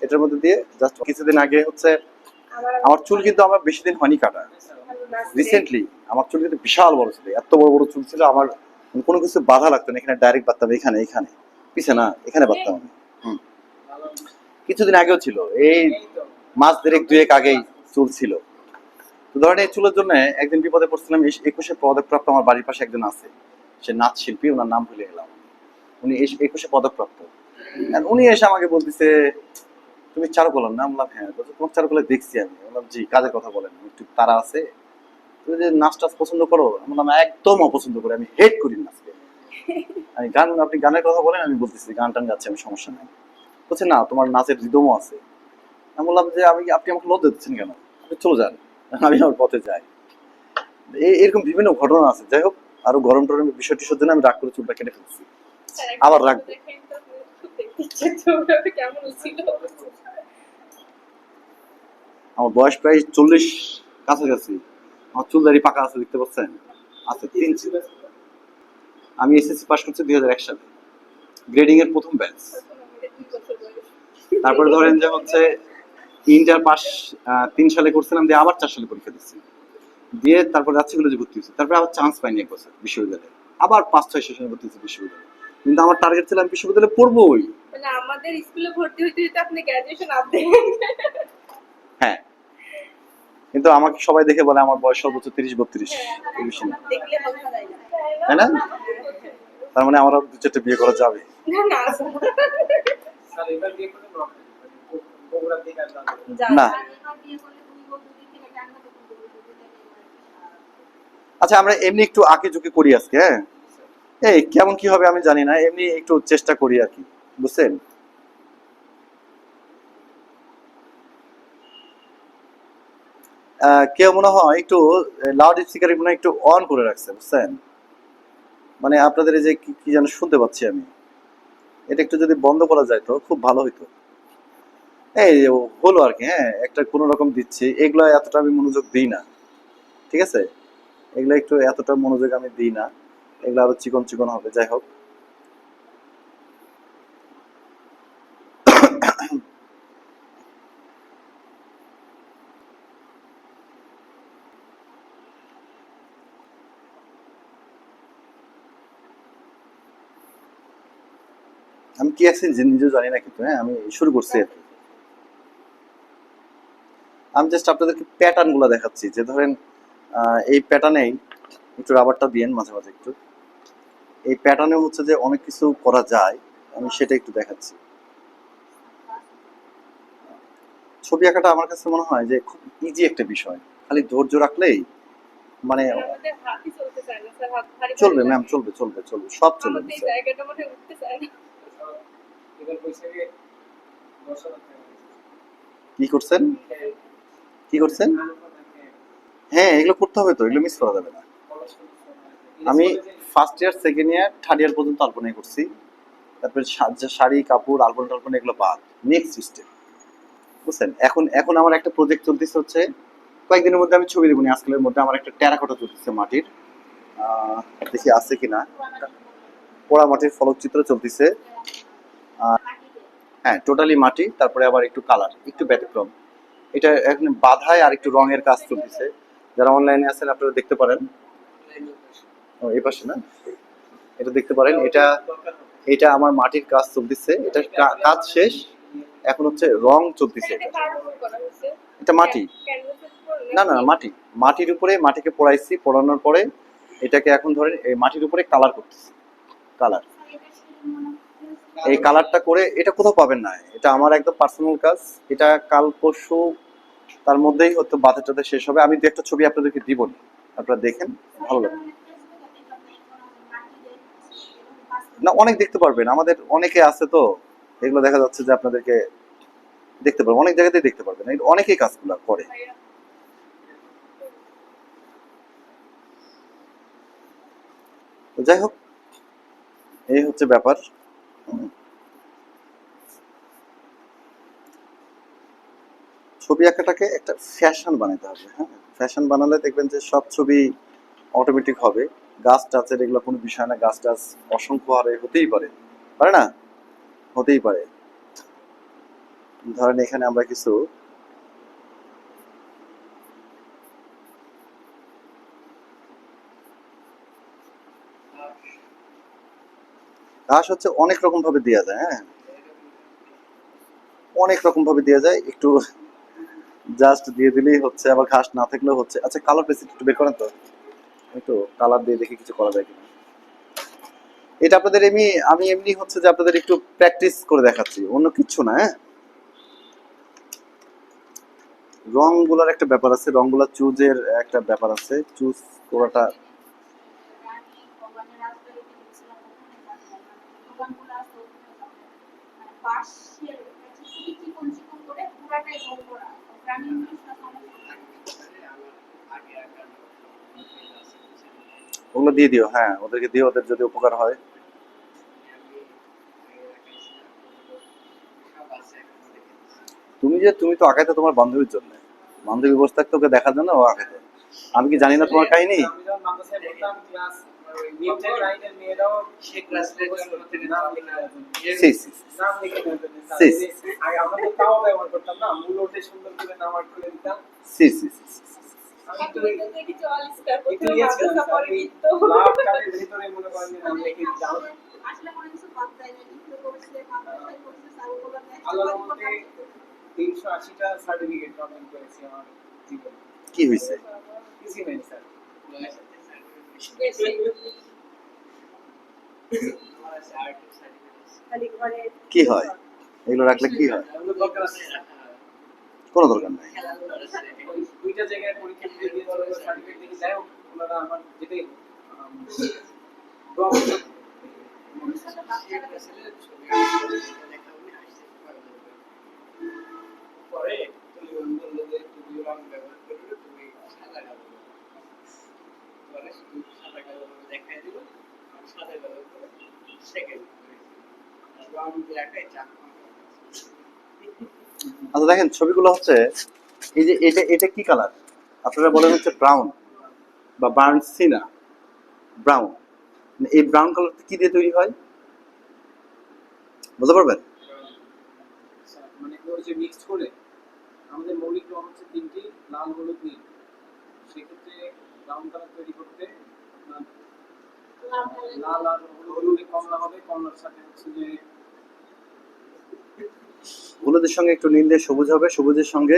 এটার মধ্যে দিয়ে জাস্ট কিছুদিন আগে হচ্ছে আমার চুল কিন্তু আমার বেশি দিন হয়নি কাটা, রিসেন্টলি আমার চুল কিন্তু বিশাল বড় ছিল, এত বড় বড় চুল ছিল আমার, কোনো কিছু বাধা লাগতো না, এখানে ডাইরেক্ট বাঁধতাম, এখানে এখানে পিছে না, এখানে বাঁধতাম আমি। কিছুদিন আগেও ছিল, এই মাস দেড়েক দুয়েক আগেই চুল ছিল। তো ধরেন এই চুলের জন্য একদিন বিপদে পড়ছিলাম। 21-এ পদকপ্রাপ্ত আমার বাড়ির পাশে একজন আছে, সে নাচ শিল্পী, ওনার নাম ভুলে গেলাম। উনি 21-এ পদকপ্রাপ্ত। আর উনি এসে আমাকে বলতেছে, তুমি চারুকলার নাম? বললাম হ্যাঁ। বলছে তোমার চারুকলা দেখছি আমি। বললাম জি, কাজের কথা বলেন, একটু তারা আছে। তুমি যে নাচ টাচ পছন্দ করো? বললাম একদম অপছন্দ করি, আমি হেট করি নাচকে। আমি গান, আপনি গানের কথা বলেন, আমি বলতেছি গান টান গাচ্ছি, আমি সমস্যা নাই। বলছে না, তোমার নাচের রিদমও আছে। আমি বললাম যে আপনি আমাকে লজ্জা দিচ্ছেন কেন, আপনি চলে যান, আমি আমার পথে যাই। এরকম বিভিন্ন ঘটনা আছে। যাই হোক, আরো গরম টরমের বিষয় টিষয়ের জন্য আমি রাগ করে চুলটা কেটে ফেলছি, আবার রাখবো। আমার বয়স প্রায় 40 কাছাকাছি, আমার চুল দাড়ি পাকা আছে, দেখতে পাচ্ছেন? আছে 3। আমি এসএসসি পাস করছি 2001 সালে, গ্রেডিং এর প্রথম ব্যাচ। তারপরে ধরেন যে হচ্ছে ইন্টার পাস 3 সালে করছিলাম, দিয়ে আবার 4 সালে পরীক্ষা দিচ্ছি, দিয়ে তারপর রাজশাহী কলেজে ভর্তি হয়েছি। তারপরে আবার চান্স পাইনি এক বছর বিশ্ববিদ্যালয়ে, আবার 5-6 সেশনে ভর্তি হয়েছি বিশ্ববিদ্যালয়ে। কিন্তু আমার টার্গেট ছিল আমি বিশ্ববিদ্যালয়ে পড়বোই। মানে আমাদের স্কুলে ভর্তি হইতে হইতে আপনি গ্র্যাজুয়েশন আপনি। হ্যাঁ, কিন্তু আমাকে সবাই দেখে বলে আমার বয়স সর্বোচ্চ 30-32, এই বেশি না, দেখলে হালকা যায় না, তাই না? তার মানে আমার 2-4টা বিয়ে করা যাবে। না না স্যার এবার বিয়ে করলে বগুড়া থেকে না। আচ্ছা, আমরা এমনি একটু আঁকে ঝুঁকে করি আজকে, হ্যাঁ? এই কেমন কি হবে আমি জানি না, এমনি একটু চেষ্টা করি আর কি, বুঝছেন? কেউ মনে হয় একটু লাউড স্পিকার মনে হয় একটু অন করে রাখছে, বুঝছেন? মানে আপনাদের এই যে কি যেন শুনতে পাচ্ছি আমি, এটা একটু যদি বন্ধ করা যায় তো খুব ভালো হইতো। এই হলো আর কি, হ্যাঁ, একটা কোনো রকম দিচ্ছি, এগুলো এতটা আমি মনোযোগ দিই না, ঠিক আছে? এগুলো একটু এতটা মনোযোগ আমি দিই না, এগুলো আরো চিকন চিকন হবে। যাই হোক, আমি কি আছি নিজেও জানি না, কিন্তু হ্যাঁ আমি শুরু করছি আর কি। আমি জাস্ট আপনাদেরকে প্যাটার্ন গুলো দেখাচ্ছি, যে ধরেন এই প্যাটার্নেই একটু রাবারটা দিয়েন মাঝে মাঝে একটু, এই প্যাটার্নে হচ্ছে যে অনেক কিছু করা যায়, আমি সেটা একটু দেখাচ্ছি। ছবি আঁকাটা আমার কাছে মনে হয় যে খুব ইজি একটা বিষয়, খালি ধৈর্য রাখলেই মানে আমাদের হাতই চলতে চায় না স্যার, হাত ভারী ভারী চলবে ম্যাম, লাগে। চলবে চলবে চলবে, সব চলবে আমাদের এই স্যার। জায়গাটা মনে হয় উঠতে চায় না। এবার বৈশাখে 10,000 টাকা কি করছেন, হ্যাঁ, কি করছেন? আনুপাত থাকে, হ্যাঁ এগুলো করতে হবে তো, এগুলো মিস করা যাবে না। খরচ করতে হবে। আমি কলেজে first year second year third year পর্যন্ত আলপনাই করছি, তারপরে শাড়ি কাপড় আলপনা টালপনা এগুলো বাদ, নেক্সট সিস্টেম, বুঝছেন? এখন এখন আমার একটা প্রজেক্ট চলতেছে হচ্ছে, কয়েকদিনের মধ্যে আমি ছবি দেবো, আজকালের মধ্যে আমার একটা টেরাকোটা চলতেছে মাটির, দেখি আছে কিনা, পোড়া মাটির ফলকচিত্র চলতেছে। হ্যাঁ টোটালি মাটি, তারপরে আবার একটু কালার, একটু ব্যতিক্রম। এটা এখন বাধায় আর একটু রঙের কাজ চলতেছে, যারা অনলাইনে আছেন আপনারা দেখতে পারেন। ও, এই পাশে না, এটা দেখতে পারেন, এটা দরকার হবে। এটা আমার মাটির কাজ চলতেছে, এটা কাজ শেষ, এখন হচ্ছে রং চলতেছে। এটা কার উপর করা হয়েছে? এটা মাটি, ক্যানভাসের উপর না না নাকি? মাটি, মাটির উপরে মাটিকে পোড়াইছি, পোড়ানোর পরে এটাকে এখন ধরেন এই মাটির উপরে কালার করতেছি, কালার। এই কালারটা করে এটা কোথাও পাবেন না, এটা আমার একদম পার্সোনাল কাজ। এটা কাল পরশু তার মধ্যেই হয়তো বাধা টাধা শেষ হবে, আমি দু একটা ছবি আপনাদেরকে দিব, আপনারা দেখেন, ভালো লাগবে। না অনেক দেখতে পারবেন, আমাদের অনেকে আছে তো, এগুলো দেখা যাচ্ছে যে আপনাদেরকে দেখতে পারবেন, অনেক জায়গাতেই দেখতে পারবেন, অনেকেই কাজগুলো করে। তো যাই হোক, এই হচ্ছে ব্যাপার। ছবি আঁকাটাকে একটা ফ্যাশন বানাতে হবে, হ্যাঁ ফ্যাশন বানালে দেখবেন যে সব ছবি অটোমেটিক হবে। গাছ টাচের এগুলো কোনো বিষয় না, গাছ টাচ অসংখ্য হারে হতেই পারে, পারে না, হতেই পারে। ধরেন এখানে আমরা কিছু ঘাস হচ্ছে অনেক রকম ভাবে দেওয়া যায়, হ্যাঁ অনেক রকম ভাবে দেওয়া যায়, একটু জাস্ট দিয়ে দিলেই হচ্ছে, আবার ঘাস না থাকলেও হচ্ছে। আচ্ছা কালার পেন্সিল একটু বের করেন তো, একটু কালার দিয়ে দেখি কিছু করা যায় কিনা। এটা আপনাদের এমনি, আমি এমনি হচ্ছে যে আপনাদের একটু প্র্যাকটিস করে দেখাচ্ছি, অন্য কিচ্ছু না। হ্যাঁ রং গুলার একটা ব্যাপার আছে, রং গুলা চুজের একটা ব্যাপার আছে, চুজ করাটা। ওগুলো দিয়ে দিও, হ্যাঁ ওদেরকে দিও, ওদের যদি উপকার হয়। তুমি তো আঁকাইতে তোমার বান্ধবীর জন্য, বান্ধবী বসে থাকতে ওকে দেখার জন্য ও আঁকাইতে। আমি কি জানি না তোমার কাহিনী? আমি যখন মাদ্রাসায় পড়তাম, ক্লাস 8 9 মেয়েরাও সে ক্লাস নাম লেখা সি সি নাম লিখে দেবেন স্যার। সি এই যে আগে আমরা তো তাও ব্যবহার করতাম না, মূল ওঠে সুন্দর করে নাম আউট করে দিতাম। C C C C. আমি এখন তো তো দেখি জল স্টার একটু প্রথমে ইয়ে ছিলাম মাদ্রাসা স্যার, পরে ওই কিন্তু লাভ কালের ভিতরে মনে করেন যে নাম লিখে দিতাম। আসলে কোনো কিছু বাদ যায় না, লিখতে করছে মাদ্রাসায় করছে স্যারগুলো আল্লাহর রহমতে 380টা সার্টিফিকেট অর্জন করেছি আমার জীবনে। কি হয়েছে? কিছু নেই স্যার। বেশি খালি ঘরে কি হয় এগুলো রাখলে, কি হয়? এগুলো দরকার আছে স্যার। কোনো দরকার নাই। ওই দুইটা জায়গায় পরীক্ষা দিয়ে দিয়েছিল, সার্টিফিকেট দিয়ে যাই হোক, ওনারা আমার যেটাই দোয়া করতো। ভবিষ্যতে বাচ্চারা পরে তুমি বললে যে তুমি রং ব্যবহার করবে, তুমি সাদা কালো পরে শুধু সাদা কালো দেখাই দিল, সাদা কালো করে সেকেন্ড রং দেখাই চাপ। আচ্ছা দেখেন ছবিগুলো হচ্ছে, এই যে এটা এটা কি কালার আপনারা বলেন, হচ্ছে ব্রাউন বা বার্ন সিনা, ব্রাউন। এই ব্রাউন কালার কি দিয়ে তৈরি হয় বুঝতে পারবেন? মানে ওই যে মিক্সড করে আমাদের মৌলিক রং হচ্ছে তিনটি, লাল হলুদ নীল। সেক্ষেত্রে ব্রাউন কালার তৈরি করতে আপনার লাল আর হলুদ হলে কমলা হবে, কমলার সাথে হচ্ছে যে হলুদের সঙ্গে একটু নীল দিয়ে সবুজ হবে, সবুজের সঙ্গে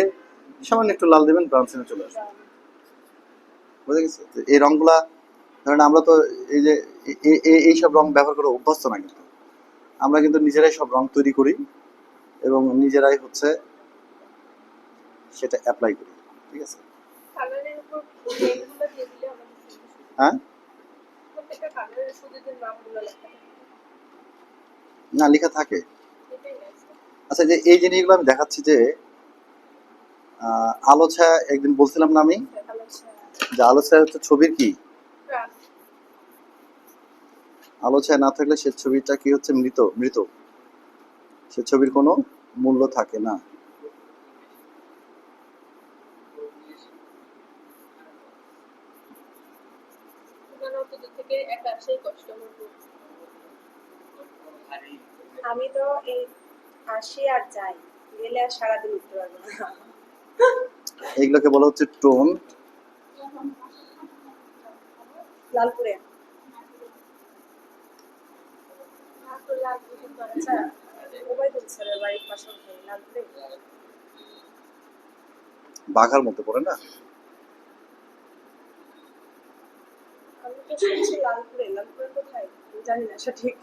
সামান্য একটু লাল দেবেন, ব্রাউন সিনে চলে আসবে। বুঝে গেছে? তো এই রংগুলা ধরেন আমরা তো এই যে এইসব রং ব্যবহার করে অভ্যস্ত না, কিন্তু আমরা কিন্তু নিজেরাই সব রং তৈরি করি এবং নিজেরাই হচ্ছে সেটা অ্যাপ্লাই করি। ঠিক আছে? কালারের উপর নেমগুলো দিয়ে দিলে আমাদের সুন্দর সুন্দর। হ্যাঁ, প্রত্যেকটা কালারের শুধুদের নামগুলো লেখা থাকে। না লেখা থাকে। এটাই আছে। আচ্ছা, যে এই জিনিসগুলো আমি দেখাচ্ছি যে আলো ছায়া, একদিন বলছিলাম না আমি যে আলো ছায়া হচ্ছে ছবির কি, আলো ছায়া না থাকলে সে ছবিটা কি হচ্ছে, মৃত মৃত, সে ছবির কোনো মূল্য থাকে না। থেকে একা আসাই কষ্ট হতো। আমি তো এই আসি আর যাই, গেলে আর সারাদিন উঠতে পারবো না। এইগুলোকে বলা হচ্ছে টোন। লালপুরে আচ্ছা, ওবায়দুল স্যারের বাড়ির পাশে লালপুরে। বাঘার মধ্যে পড়ে না? আমি তো শুনছি লালপুরে, লালপুরে কোথায় জানি না সঠিক।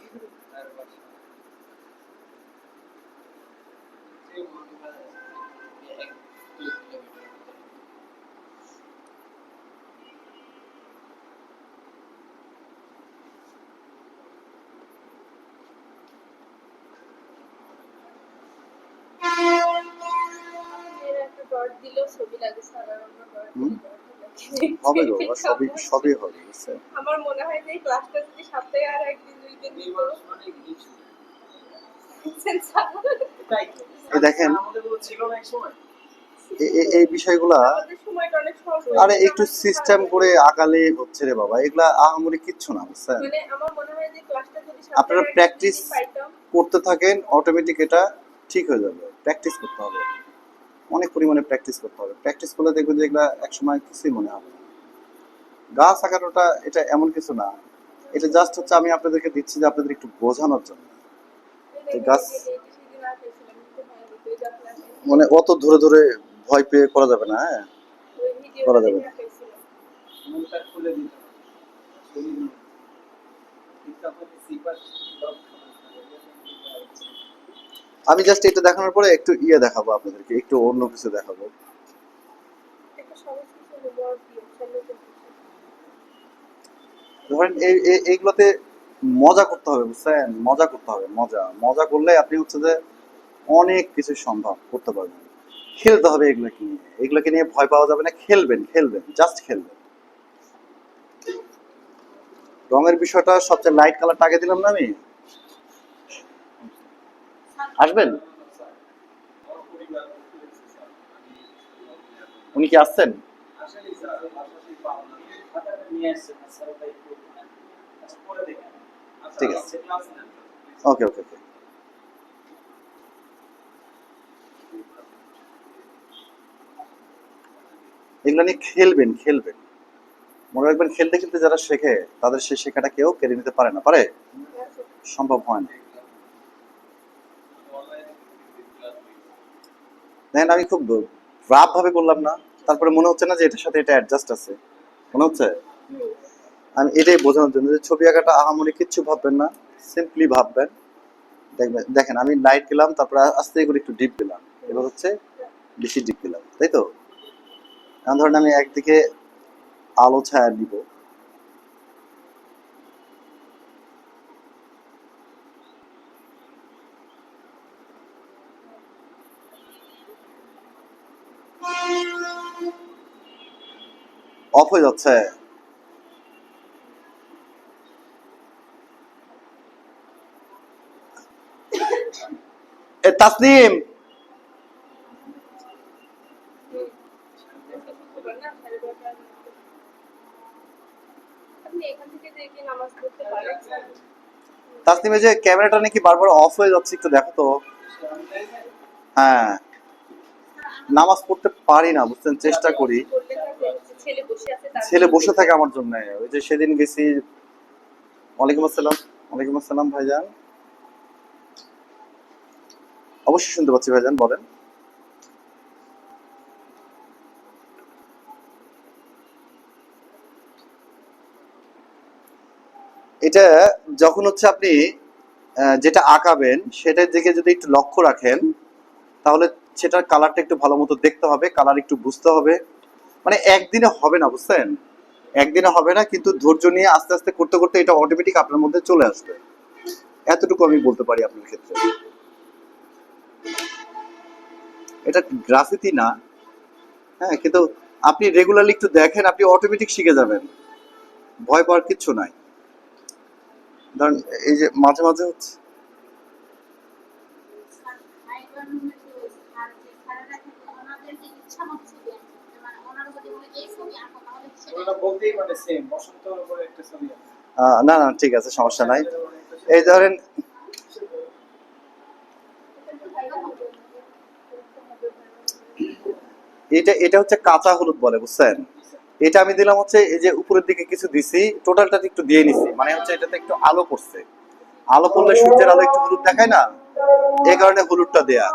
একটা ডট দিলেও ছবি লাগে, সাধারণ ডট হুম, দিলে হবে গো, সবই সবই হবে, বুঝছেন? আমার মনে হয় যে এই ক্লাসটা যদি সপ্তাহে আর একদিন দুই দিন দিত, এই দেখেন এই বিষয়গুলা আমাদের সময়টা অনেক সহজ হয়ে আরে যেত। একটু সিস্টেম করে আকালে হচ্ছে রে বাবা, এগুলা আহামরি কিচ্ছু না, বুঝছেন? মানে আমার মনে হয় যে ক্লাসটা যদি আপনারা সপ্তাহে প্র্যাকটিস একদিন পাইতাম, করতে থাকেন, অটোমেটিক এটা ঠিক হয়ে যাবে। প্র্যাকটিস করতে হবে, অনেক পরিমাণে প্র্যাকটিস করতে হবে। প্র্যাকটিস করলে দেখবেন যে এগুলা একসময় কিছুই মনে হবে না। গাছ আঁকানোটা এটা এমন কিছু না, এটা জাস্ট হচ্ছে আমি আপনাদেরকে দিচ্ছি যে আপনাদের একটু বোঝানোর জন্য। এই যে গাছ এইটা সেদিন আর পেয়েছিলাম, কিন্তু হ্যাঁ দুটোই যা ক্লাসে মানে অত ধরে ধরে ভয় পেয়ে করা যাবে না, হ্যাঁ ওই ভিডিওটা করা যাবে দেখে না। পেয়েছিলাম। মুখটা খুলে দিতে হবে। শরীর নয়। তখন সিপার আমি জাস্ট এটা দেখানোর পরে একটু ইয়ে দেখাবো আপনাদেরকে, একটু অন্য কিছু দেখাবো। একটা সহজ কিছু হোমওয়ার্ক দিয়ে ফেলে দিতে। ধরেন এইগুলোতে মজা করতে হবে, বুঝছেন? মজা করতে হবে, মজা মজা করলে আপনি হচ্ছে যে অনেক কিছু সম্ভব করতে পারবেন। খেলতে হবে এগুলোকে নিয়ে, এগুলোকে নিয়ে ভয় পাওয়া যাবে না। খেলবেন খেলবেন, জাস্ট খেলবেন। রঙের বিষয়টা সবচেয়ে লাইট কালারটা আগে দিলাম না আমি। আসবেন? উনি কি আসছেন? আসলে স্যার বাসাতেই পাবনা খাতাটা নিয়ে আসছে না স্যার তাই করব না আচ্ছা পরে দেখেন আচ্ছা ঠিক আছে, ক্লাস নেন ওকে ওকে ওকে। এগুলো নিয়ে খেলবেন খেলবেন, মনে রাখবেন খেলতে খেলতে যারা শেখে তাদের সে শেখাটা কেউ কেড়ে নিতে পারে না, পারে? সম্ভব হয় না। দেখেন আমি খুব রাফ ভাবে করলাম না, তারপরে মনে হচ্ছে না যে এটার সাথে এটা অ্যাডজাস্ট আছে? মনে হচ্ছে? আমি এটাই বোঝানোর জন্য যে ছবি আঁকাটা আহামরি কিচ্ছু ভাববেন না, সিম্পলি ভাববেন। দেখবেন, দেখেন আমি লাইট দিলাম, তারপরে আস্তে করে একটু ডিপ দিলাম, এবার হচ্ছে বেশি ডিপ দিলাম, তাই তো? এখন ধরেন আমি একদিকে আলো ছায়া দিব, অফ হয়ে যাচ্ছে। এ তাসনিম, আপনি এখান থেকে দেখে নামাজ পড়তে পারেন। তাসনিম এই যে ক্যামেরাটা নাকি বারবার অফ হয়ে যাচ্ছে, একটু দেখো তো। হ্যাঁ, নামাজ পড়তে পারি না, বুঝছেন? চেষ্টা করি। ছেলে বসে আছে, তার ছেলে বসে থাকে আমার জন্য। ওই যে সেদিন গেছি। ওয়ালাইকুম আসসালাম। ওয়ালাইকুম আসসালাম ভাইজান। অবশ্যই শুনতে পাচ্ছি ভাইজান, বলেন। এটা যখন হচ্ছে আপনি যেটা আঁকাবেন সেটার দিকে যদি একটু লক্ষ্য রাখেন, তাহলে সেটার কালারটা একটু ভালো মতো দেখতে হবে, কালার একটু বুঝতে হবে। মানে একদিনে হবে না, বুঝছেন? একদিনে হবে না, কিন্তু ধৈর্য নিয়ে আস্তে আস্তে করতে করতে এটা অটোমেটিক আপনার মধ্যে চলে আসবে। এতটুকু আমি বলতে পারি আপনার ক্ষেত্রে। এটা গ্রাফিতি না, হ্যাঁ, কিন্তু আপনি রেগুলারলি একটু দেখেন, আপনি অটোমেটিক শিখে যাবেন। ভয় পাওয়ার কিচ্ছু নাই। ধরেন এই যে মাঝে মাঝে হচ্ছে, ওরা বলতেই পারে সেম বসন্তের উপরে একটা ছবি আছে। না না ঠিক আছে, সমস্যা নাই। এই ধরেন এটা এটা হচ্ছে কাঁচা হলুদ বলে, বুঝছেন? এটা আমি দিলাম হচ্ছে এই যে উপরের দিকে কিছু দিছি, টোটালটা একটু দিয়ে নিছি, মানে হচ্ছে এটাতে একটু আলো পড়ছে। আলো পড়লে সূর্যের আলো একটু হলুদ দেখায় না, এই কারণে হলুদটা দেয়া।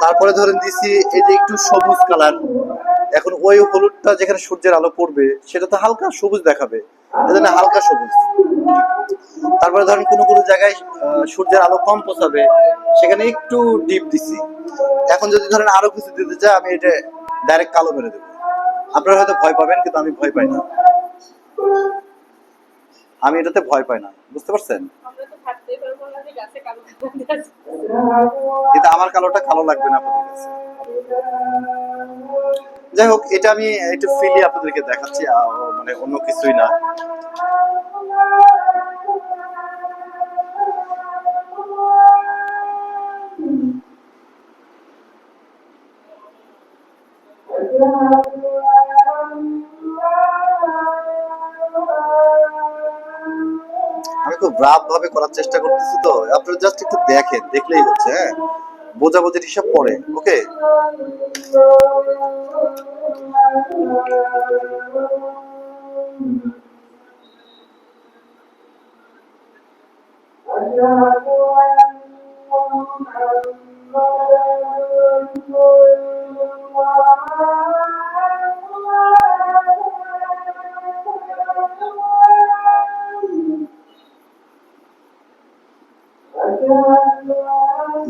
তারপরে ধরেন দিছি এই যে একটু সবুজ কালার। এখন ওই হলুদটা যেখানে সূর্যের আলো পড়বে সেটা তো হালকা সবুজ দেখাবে, এজন্য হালকা সবুজ। তারপরে ধরেন কোনো কোনো জায়গায় সূর্যের আলো কম পৌঁছাবে, সেখানে একটু ডিপ দিছি। এখন যদি ধরেন আরো কিছু দিতে চাই, আমি এটা ডাইরেক্ট কালো মেরে দেবো। আপনারা হয়তো ভয় পাবেন, কিন্তু আমি ভয় পাই না। আমি এটাতে ভয় পাই না, বুঝতে পারছেন? আমরা তো থাকতেই পারবো না যে গাছে কালো কালো আছে। কিন্তু আমার কালোটা কালো লাগবে না আপনাদের কাছে। যাই হোক, এটা আমি একটু ফিলি আপনাদেরকে দেখাচ্ছি, মানে অন্য কিছুই না। আমি খুব রাফ ভাবে করার চেষ্টা করতেছি, তো আপনারা জাস্ট একটু দেখেন, দেখলেই হচ্ছে। হ্যাঁ, বোঝাবুঝির হিসাব পরে, ওকে?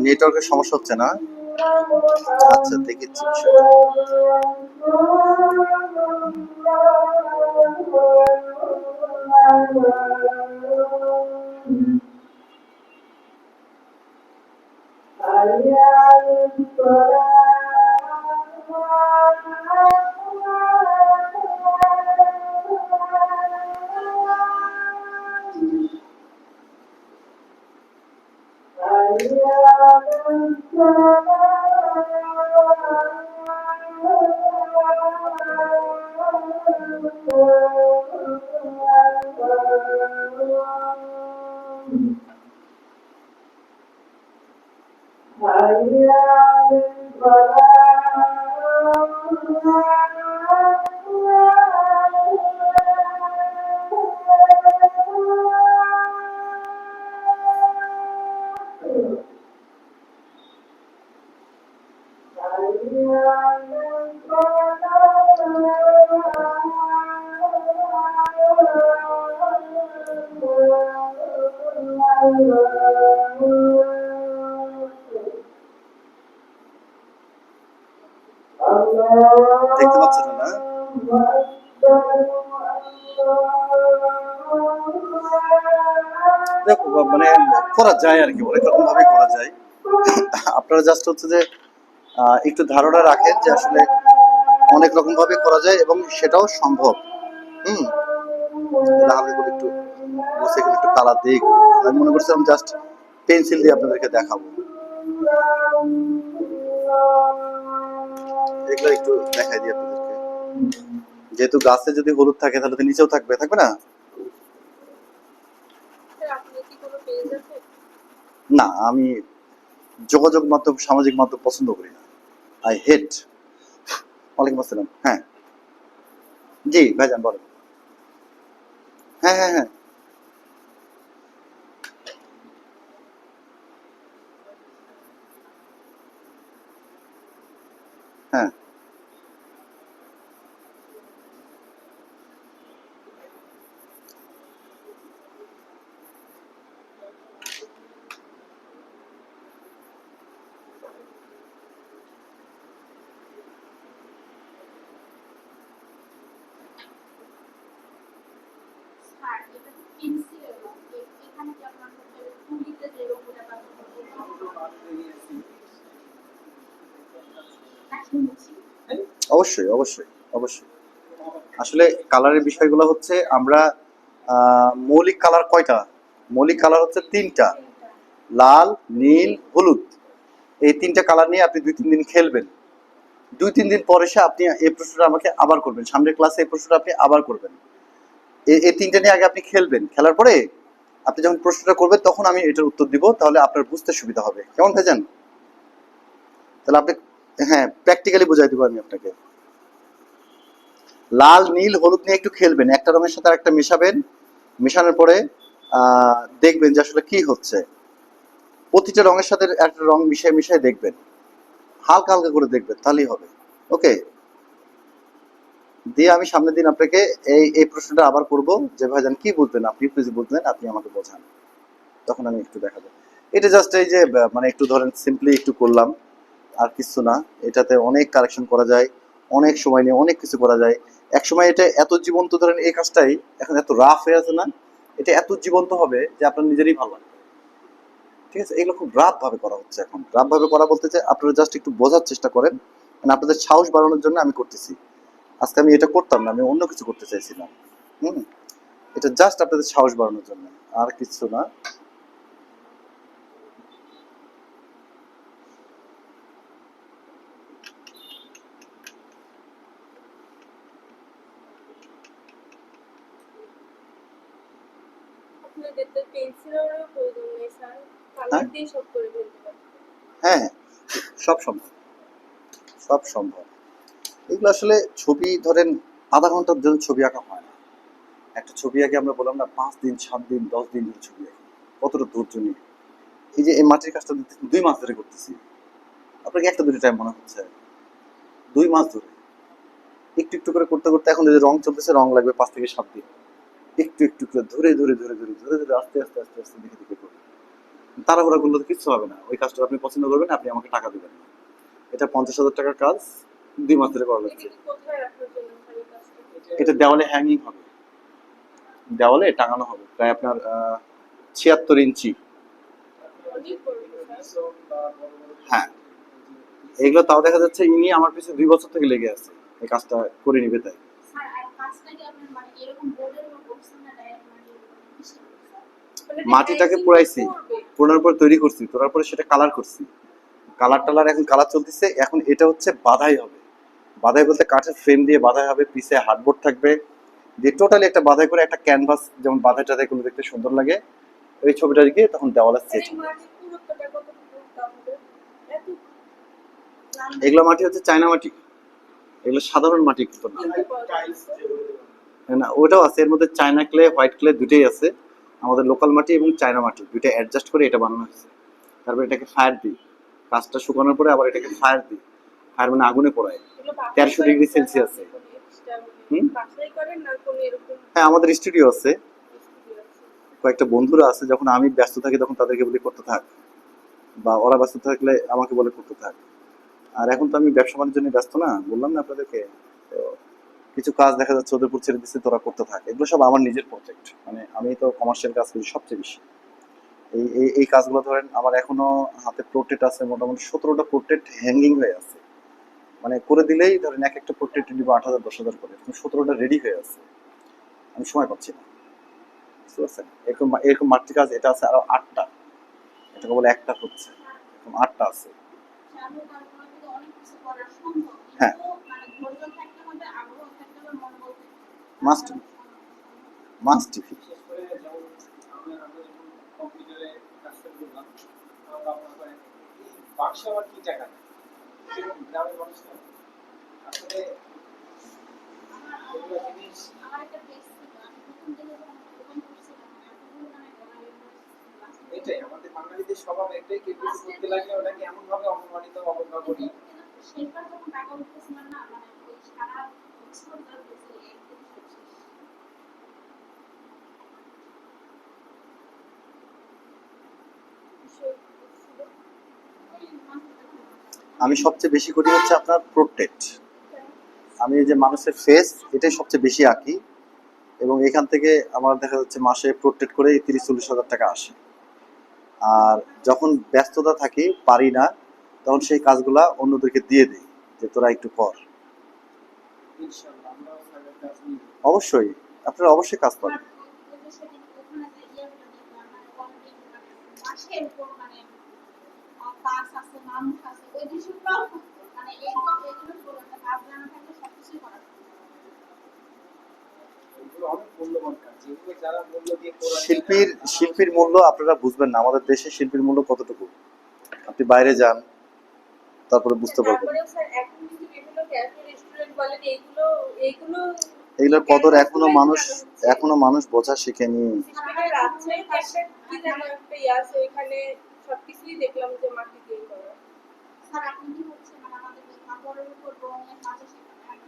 নেটওয়ার্কের সমস্যা হচ্ছে না? আচ্ছা, দেখেছি বিষয়টা। দেখতে পাচ্ছেন না? দেখো, মানে করা যায় আর কি, অনেক রকম ভাবে করা যায়। আপনারা জাস্ট হচ্ছে যে একটু ধারণা রাখেন যে আসলে অনেক রকম ভাবে করা যায় এবং সেটাও সম্ভব। হুম, তাহলে করে একটু বসে এখানে একটু কালার দিয়ে আমি মনে করছিলাম জাস্ট পেন্সিল দিয়ে আপনাদেরকে দেখাবো। এগুলো একটু দেখাই দিই আপনাদেরকে। যেহেতু গাছে যদি হলুদ থাকে তাহলে তো নিচেও থাকবে, থাকবে না? আপনার কি কোনো পেজ আছে? না, আমি যোগাযোগ মাধ্যম, সামাজিক মাধ্যম পছন্দ করি না। I hate. ওয়ালাইকুম আসসালাম। হ্যাঁ, জি ভাইজান বলেন। হ্যাঁ হ্যাঁ হ্যাঁ, শুনেছি। অবশ্যই অবশ্যই অবশ্যই। আসলে কালারের বিষয়গুলো হচ্ছে আমরা মৌলিক কালার কয়টা? মৌলিক কালার হচ্ছে তিনটা: লাল, নীল, হলুদ। এই তিনটা কালার নিয়ে আপনি 2-3 দিন খেলবেন। 2-3 দিন পরে এসে আপনি এই প্রশ্নটা আমাকে আবার করবেন, সামনের ক্লাসে এই প্রশ্নটা আপনি আবার করবেন। এই তিনটা নিয়ে আগে আপনি খেলবেন, খেলার পরে আপনি যখন প্রশ্নটা করবেন তখন আমি এটার উত্তর দিব, তাহলে আপনার বুঝতে সুবিধা হবে। কেমন ভাইজান? তাহলে আপনি, হ্যাঁ, প্র্যাকটিক্যালি বুঝাই দিব আমি আপনাকে। লাল, নীল, হলুদ নিয়ে একটু খেলবেন, একটা রঙের সাথে আরেকটা মেশাবেন, মেশানোর পরে দেখবেন যে আসলে কি হচ্ছে। প্রতিটা রঙের সাথে একটা রং মিশিয়ে মিশিয়ে দেখবেন, হালকা হালকা করে দেখবেন, তাহলেই হবে। ওকে, দিয়ে আমি সামনের দিন আপনাকে এই প্রশ্নটা আবার করব যে ভাইজান কি বুঝলেন, আপনি প্লিজ বুঝলেন, আপনি আমাকে বোঝান, তখন আমি একটু দেখাবো। এটা জাস্ট এই যে মানে একটু ধরেন সিম্পলি একটু করলাম, আর কিছু না। এটাতে অনেক কারেকশন করা যায়, অনেক সময় নিয়ে অনেক কিছু করা যায়। এক সময় এটা এত জীবন্ত, ধরেন এই কাজটাই এখন এত রাফ হয়ে আছে না, এটা এত জীবন্ত হবে যে আপনার নিজেরই ভালো লাগবে। ঠিক আছে, এগুলো খুব রাফ ভাবে করা হচ্ছে এখন। রাফ ভাবে করা বলতে যে আপনারা জাস্ট একটু বোঝার চেষ্টা করেন, মানে আপনাদের সাহস বাড়ানোর জন্য আমি করতেছি। আজকে আমি এটা করতাম না, আমি অন্য কিছু করতে চাইছিলাম। হুম, এটা জাস্ট আপনাদের সাহস বাড়ানোর জন্য, আর কিছু না। আপনাদের তো পেন্সিলেরও প্রয়োজন নেই স্যার, কালার দিয়ে সব করে ফেলতে পারবেন। হ্যাঁ, সব সম্ভব, সব সম্ভব। এগুলো আসলে ছবি ধরেন আধা ঘন্টার জন্য ছবি আঁকা হয় না। একটা ছবি আঁকে আমরা বললাম না 5 দিন, 7 দিন, 10 দিন ধরে ছবি আঁকি, কতটা ধৈর্য নিয়ে। এই যে এই মাটির কাজটা 2 মাস ধরে করতেছি, আপনাকে একটা দুটো টাইম মনে হচ্ছে? 2 মাস ধরে একটু একটু করে করতে করতে এখন যদি রং চলতেছে, রং লাগবে 5 থেকে 7 দিন। একটু একটু করে ধরে ধরে ধরে ধরে ধরে ধরে আস্তে আস্তে আস্তে আস্তে দেখে দেখে করবেন। তাড়াহুড়া করলে তো কিচ্ছু হবে না। ওই কাজটা আপনি পছন্দ করবেন, আপনি আমাকে টাকা দেবেন। এটা 50,000 টাকার কাজ, 2 মাস ধরে করা লাগছে। এটা কোথায় রাখার জন্য স্যার এই কাজটা? এটা দেওয়ালে হ্যাঙ্গিং হবে, দেওয়ালে টাঙানো হবে, প্রায় আপনার 76 ইঞ্চি। অনেক বড় স্যার। হ্যাঁ, এগুলো তাও দেখা যাচ্ছে ইনি আমার পিছনে 2 বছর থেকে লেগে আছে এই কাজটা করে নিবে তাই। স্যার আর কাজটা কি আপনার মানে এরকম বোর্ডের উপর করছেন না ডাইরেক্ট মানে কিসের উপর, স্যার? মানে মাটিটাকে decorating পোড়াইছি, করবে। পোড়ানোর পর তৈরি করছি, তোলার পরে সেটা কালার করছি, কালার টালার এখন কালার চলতেছে। এখন এটা হচ্ছে বাধাই হবে। বাধাই বলতে কাঠের ফ্রেম দিয়ে বাধাই হবে, পিছে হার্ডবোর্ড থাকবে, দিয়ে টোটালি একটা বাধাই করে একটা ক্যানভাস, যেমন বাধাই টাধাই গুলো দেখতে সুন্দর লাগে, ওই ছবিটা গিয়ে তখন দেওয়ালে স্যার সেট এই হবে। মাটির পুরুত্বটা কতটুকু তাহলে? এত এগুলো মাটি হচ্ছে চায়না মাটি, এগুলো সাধারণ মাটি কিন্তু না। কিনতে পাওয়া যায় স্যার? না, ওটাও আছে, এর মধ্যে চায়না ক্লে, হোয়াইট ক্লে দুটোই আছে। আমাদের লোকাল মাটি এবং চায়না মাটি দুইটা অ্যাডজাস্ট করে এটা বানানো হয়েছে। তারপর এটাকে ফায়ার দিই, কাজটা শুকানোর পরে আবার এটাকে ফায়ার দিই। ফায়ার মানে আগুনে পোড়ায় এগুলো বাসায় 1300 ডিগ্রি করেন সেলসিয়াসে। স্যার? আপনি কোনো extra হুম? বাসায় করেন না কোনো এরকম হ্যাঁ, আমাদের স্টুডিও আছে, studio আছে? কয়েকটা বন্ধুরা আছে, যখন আমি ব্যস্ত থাকি তখন তাদেরকে বলি করতে থাক, বা ওরা ব্যস্ত থাকলে আমাকে বলে করতে থাক। আর এখন তো আমি ব্যবসা বাণিজ্য নিয়ে ব্যস্ত না, বললাম না আপনাদেরকে। তো কিছু কাজ দেখা যাচ্ছে ওদের উপর ছেড়ে দিচ্ছে, তোরা করতে থাকে। এগুলো সব আমার নিজের প্রজেক্ট, মানে আমি তো কমার্শিয়াল কাজ করি সবচেয়ে বেশি। এই কাজগুলো ধরেন আমার এখনো হাতে পোর্ট্রেট আছে মোটামুটি 17টা পোর্ট্রেট হ্যাঙ্গিং হয়ে আছে। মানে করে দিলেই ধরেন এক একটা পোর্ট্রেট নিব 8,000 10,000 করে, এখন 17টা রেডি হয়ে আছে। আমি সময় পাচ্ছি না, বুঝতে পারছেন? এরকম এরকম মাতৃ কাজ এটা আছে আরো 8টা, এটাকে বলে একটা হচ্ছে, এরকম 8টা আছে। চালু করার পরে তো অনেক কিছু করা সম্ভব, হ্যাঁ। কিন্তু মানে ধৈর্য থাকতে হবে, আগ্রহ থাকতে হবে, মনোবল থাকতে হবে। মাস্ট মাস্ট বিশেষ করে যেমন আমরা যখন কম্পিউটারে কাজটা করলাম, আমরা ভাবনা করেন এই বাক্স আবার কি টাকা, সেরকম গ্রামের মানুষরা আসলে এগুলো জিনিস আমার একটা পেজ ছিল, আমি প্রথম দিকে যখন ওপেন করছিলাম এতগুলো মানে গলায় এটাই আমাদের বাঙালিদের স্বভাব, একটাই কেউ কিছু করতে লাগলে ওটাকে এমন ভাবে অপমানিত অবজ্ঞা করি। সেবার যখন টাকা উঠতেছিলাম না, মানে ওই সারা বছর ধরে বলছে একদিন শেষ। ওই আমি সবচেয়ে বেশি করি হচ্ছে আপনার পোর্ট্রেট। আমি এই যে মানুষের ফেস এটাই সবচেয়ে বেশি আঁকি, এবং এখান থেকে আমার দেখা যাচ্ছে মাসে পোর্ট্রেট করে 30-40 হাজার টাকা আসে। আর যখন ব্যস্ততা থাকি, পারি না, তখন সেই কাজগুলা অন্যদেরকে দিয়ে দিই, যে তোরা একটু কর। ইনশাআল্লাহ আমরা স্যারের কাজ নিব। অবশ্যই আপনারা অবশ্যই কাজ করেন। এগুলো অনেক মূল্যবান কাজ, যেগুলো যারা মূল্য দিয়ে কোরআন শিল্পীর মূল্য আপনারা বুঝবেন না, আমাদের দেশে শিল্পীর মূল্য কতটুকু। আপনি বাইরে যান, তারপরে বুঝতে পারবেন। তারপরেও স্যার এখন কিন্তু বিভিন্ন ক্যাফে রেস্টুরেন্ট বলেন এইগুলো এইগুলো এগুলোর কদর এখনো মানুষ বোঝা শিখেনি। শিল্পীদের আছে একটা কি যেন একটা ইয়ে আছে ওইখানে সবকিছুই দেখলাম যে মাটি দিয়ে করা। স্যার আপনি কি হচ্ছে মানে আমাদের কাপড়ের উপর রঙের কাজও শেখাবেন?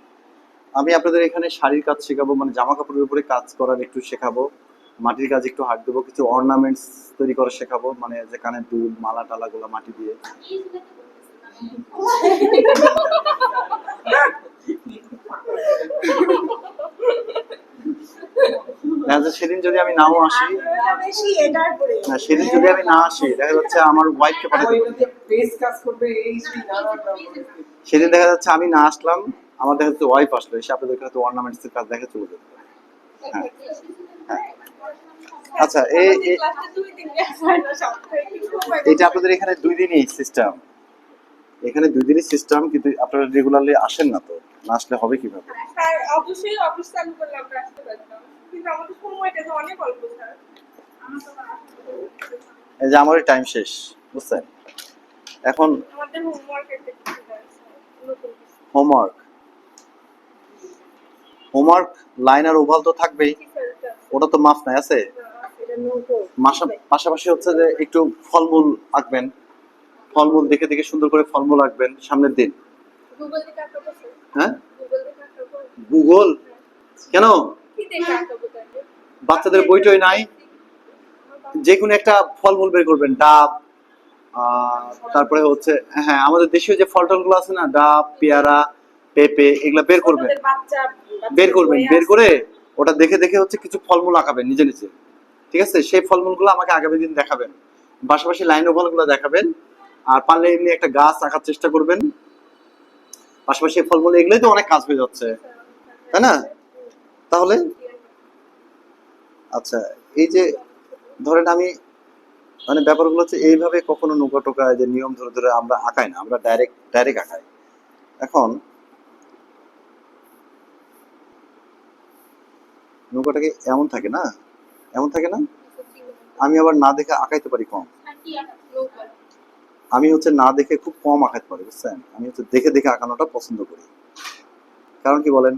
আমি আপনাদের এখানে শাড়ির কাজ শেখাবো, মানে জামা কাপড়ের উপরে কাজ করার একটু শেখাবো, মাটির কাজ একটু হাত দেবো, কিছু অর্নামেন্টস তৈরি করা শেখাবো, মানে যে কানের দুল মালা টালা গুলা মাটি দিয়ে। এই জন্য তো বলতেছি দেখা যাচ্ছে সেদিন যদি আমি নাও আসি, বেশি এটার পরে না সেদিন যদি আমি না আসি, দেখা যাচ্ছে আমার ওয়াইফকে পাঠাতে হবে। পেজ কাজ করবে এই সেই নানা সেদিন দেখা যাচ্ছে আমি না আসলাম, আমার দেখা যাচ্ছে ওয়াইফ আসলো, এসে আপনাদেরকে হয়তো অর্নামেন্টস এর কাজ দেখে চলে যাবে। হ্যাঁ। আচ্ছা, ক্লাসে 2 দিন ক্লাস হয় না সপ্তাহে এটা আপনাদের এখানে 2 দিনই সিস্টেম, এখানে 2 দিনই সিস্টেম, কিন্তু আপনারা রেগুলারলি আসেন না, তো না আসলে হবে কিভাবে? স্যার অবশ্যই অফিস চালু করলে আমরা আসতে পারতাম কিন্তু আমাদের সময়টা তো অনেক অল্প স্যার আমার তো এই যে আমারই টাইম শেষ, বুঝছেন? এখন আমাদের হোমওয়ার্ক একটা কিছু আছে নতুন কিছু হোমওয়ার্ক লাইন আর ওভাল তো থাকবেই, কি স্যার এটা ওটা তো মাফ নাই আছে। এটা নোট পাশাপাশি হচ্ছে যে একটু ফলমূল আঁকবেন, ফলমূল দেখে দেখে সুন্দর করে ফলমূল আঁকবেন সামনের দিন। গুগল থেকে আঁকাবো স্যার হ্যাঁ, গুগল থেকে আঁকাবো গুগল কেন? কি দেখে আঁকাবো তাহলে বাচ্চাদের বইটই নাই, যে কোনো একটা ফলমূল বের করবেন, ডাব, তারপরে হচ্ছে হ্যাঁ আমাদের দেশীয় যে ফল টলগুলো আছে না, ডাব, পেয়ারা, পেঁপে, এগুলা বের করবেন, ছোটদের বাচ্চা বের করে ওটা দেখে দেখে হচ্ছে কিছু ফলমূল আঁকাবেন নিজে নিজে, ঠিক আছে? সেই ফলমূলগুলো আমাকে আগামী দিন দেখাবেন, পাশাপাশি লাইন ওভালগুলো দেখাবেন, আর পারলে এমনি একটা গাছ আঁকার চেষ্টা করবেন, পাশাপাশি এই ফলমূল, এগুলোই তো অনেক কাজ হয়ে যাচ্ছে, তাই না? তাহলে আচ্ছা, এই যে ধরেন আমি মানে ব্যাপারগুলো হচ্ছে এইভাবে কখনো নৌকা টোকা যে নিয়ম ধরে ধরে আমরা আঁকাই না, আমরা ডাইরেক্ট আঁকাই। এখন নৌকাটাকে এমন থাকে না, আমি আবার না দেখে আঁকাইতে পারি কম, আমি হচ্ছে না দেখে খুব কম আঁকাইতে পারি, বুঝছেন? আমি হচ্ছে দেখে দেখে আঁকানোটা পছন্দ করি। কারণ কি বলেন,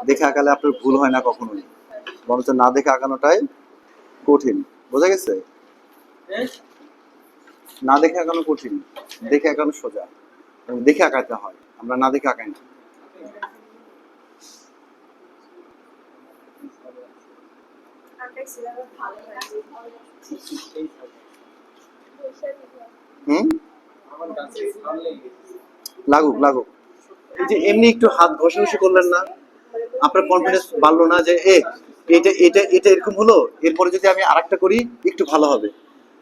দেখে আঁকালে আপনার ভুল হয় না কখনোই, বরঞ্চ না দেখে আঁকানোটাই কঠিন, বোঝা গেছে? না দেখে আঁকানো কঠিন, দেখে আঁকানো সোজা, দেখে আঁকাতে হয়, আমরা না দেখে আঁকাই না। আঁকাইছিলাম ভালো লাগে হুম, আমার কাছে ভালো লেগেছে। লাগুক, এই যে এমনি একটু হাত ঘষাঘষি করলেন না, আপনার কনফিডেন্স বাড়লো না যে এটা এরকম হলো, এরপরে যদি আমি আরেকটা করি একটু ভালো হবে।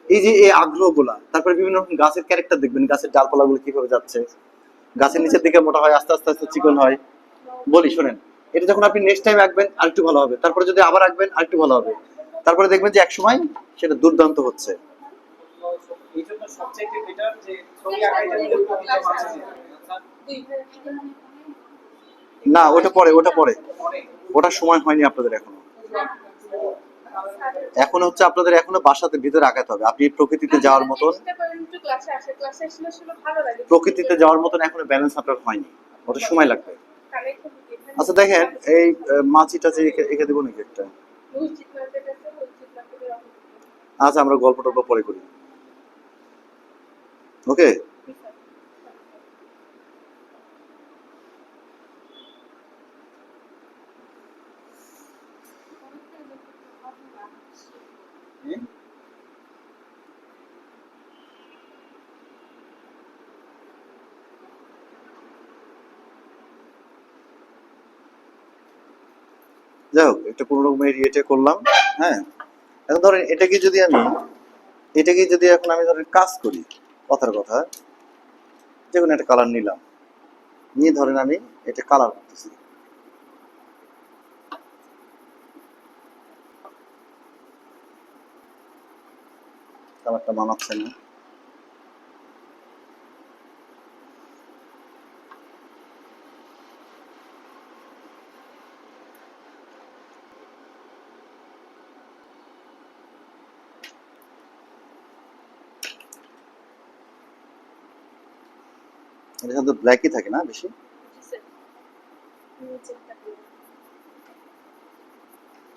এই যে এই আগ্রহগুলা, তারপরে বিভিন্ন রকম গাছের ক্যারেক্টার দেখবেন, গাছের ডালপালাগুলো কিভাবে যাচ্ছে, গাছের নিচের দিকে মোটা হয়, আস্তে আস্তে আস্তে চিকন হয়। বলি শোনেন, এটা যখন আপনি নেক্সট টাইম আঁকবেন আরেকটু ভালো হবে, তারপরে যদি আবার আঁকবেন আরেকটু ভালো হবে, তারপরে দেখবেন যে এক সময় সেটা দুর্দান্ত হচ্ছে। এই জন্য সবচাইতে বেটার যে ছবি আঁকাইতে হলে ক্লাস আছে। না ওটা পরে ওটা সময় হয়নি আপনাদের এখন হচ্ছে আপনাদের এখনো বাসাতে ভিতরে আঁকাতে হবে, আপনি প্রকৃতিতে যাওয়ার মতন প্রকৃতিতে যাওয়ার মতন এখনো ব্যালেন্স আপনার হয়নি, ওটা সময় লাগবে। আচ্ছা দেখেন, এই মাছিটা যে এঁকে দেবো নাকি একটা? আচ্ছা, আমরা গল্প টল্প পরে করি, ওকে? যাই হোক, একটা কোনো রকমের ইয়েটা করলাম। হ্যাঁ, এখন ধরেন এটাকে যদি এখন আমি ধরেন কাজ করি, কথার কথা যে কোনো একটা কালার নিলাম, নিয়ে ধরেন আমি এটা কালার করতেছি। কালারটা বানাচ্ছে না। এটার সাথে ব্ল্যাকই থাকে না বেশি।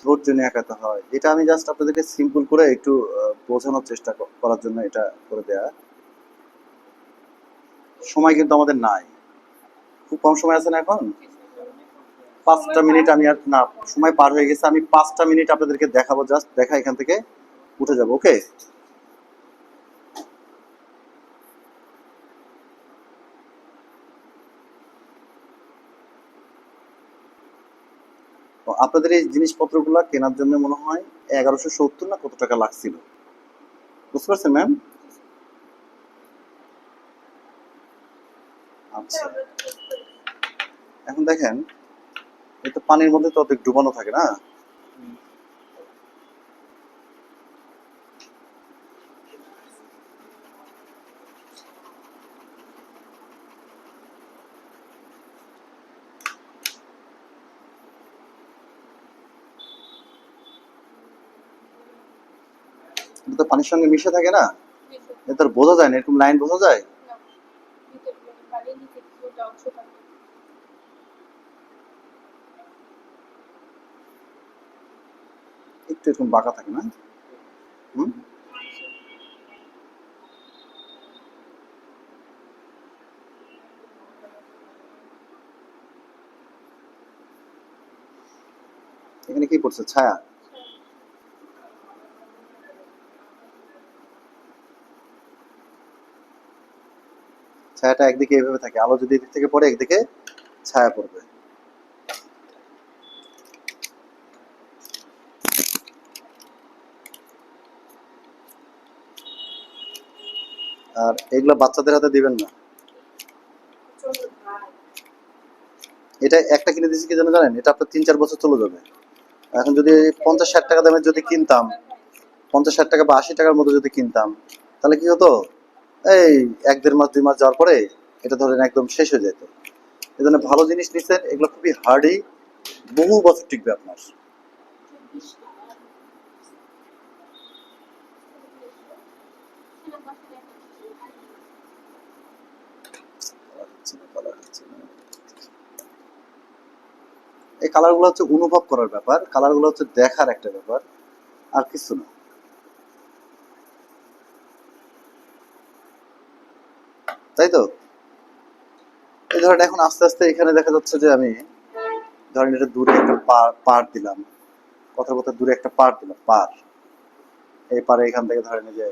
ধৈর্য নিয়ে আঁকাতে হয়। এটা আমি জাস্ট আপনাদেরকে সিম্পল করে একটু বোঝানোর চেষ্টা করার জন্য এটা করে দেয়া। সময় কিন্তু আমাদের নাই, খুব কম সময় আছে না এখন। 5টা মিনিট আমি আর না, সময় পার হয়ে গেছে। আমি 5টা মিনিট আপনাদেরকে দেখাবো, জাস্ট দেখা এখান থেকে উঠে যাবো। ওকে, আপনাদের এই জিনিসপত্রগুলো কেনার জন্য মনে হয় 1170 না কত টাকা লাগছিল, বুঝতে পারছেন ম্যাম? আচ্ছা, এখন দেখেন এই তো পানির মধ্যে তো অর্ধেক ডুবানো থাকে না। এটা তো পানির সঙ্গে মিশে থাকে না, এটা তো আর বোঝা যায় না, এরকম লাইন বোঝা যায়। একটু এরকম বাঁকা থাকে না। হুম, এখানে কি পড়ছে? ছায়া। ছায়াটা একদিকে এইভাবে থাকে, আলো যদি এদিক থেকে পড়ে একদিকে ছায়া পড়বে। আর এগুলো বাচ্চাদের হাতে দিবেন না। এটা একটা কিনে দিয়েছি কি জন্য জানেন? এটা আপনার 3-4 বছর চলে যাবে। এখন যদি 50-60 টাকা দামের যদি কিনতাম, 50-60 টাকা বা 80 টাকার মতো যদি কিনতাম, তাহলে কি হতো? এই 1-1.5 মাস 2 মাস যাওয়ার পরে এটা ধরেন একদম শেষ হয়ে যেত। এই জন্য ভালো জিনিস নিচ্ছেন, এগুলো খুবই হার্ডি, বহু বছর টিকবে আপনার। এই কালারগুলো হচ্ছে অনুভব করার ব্যাপার, কালারগুলো হচ্ছে দেখার একটা ব্যাপার, আর কিছু না। তাই তো? এই ধরেন এখন আস্তে আস্তে এখানে দেখা যাচ্ছে যে আমি ধরেন এটা দূরে একটা পার দিলাম, কথার কথা দূরে একটা পার দিলাম, পার। এই পারে এখান থেকে ধরেন এই যে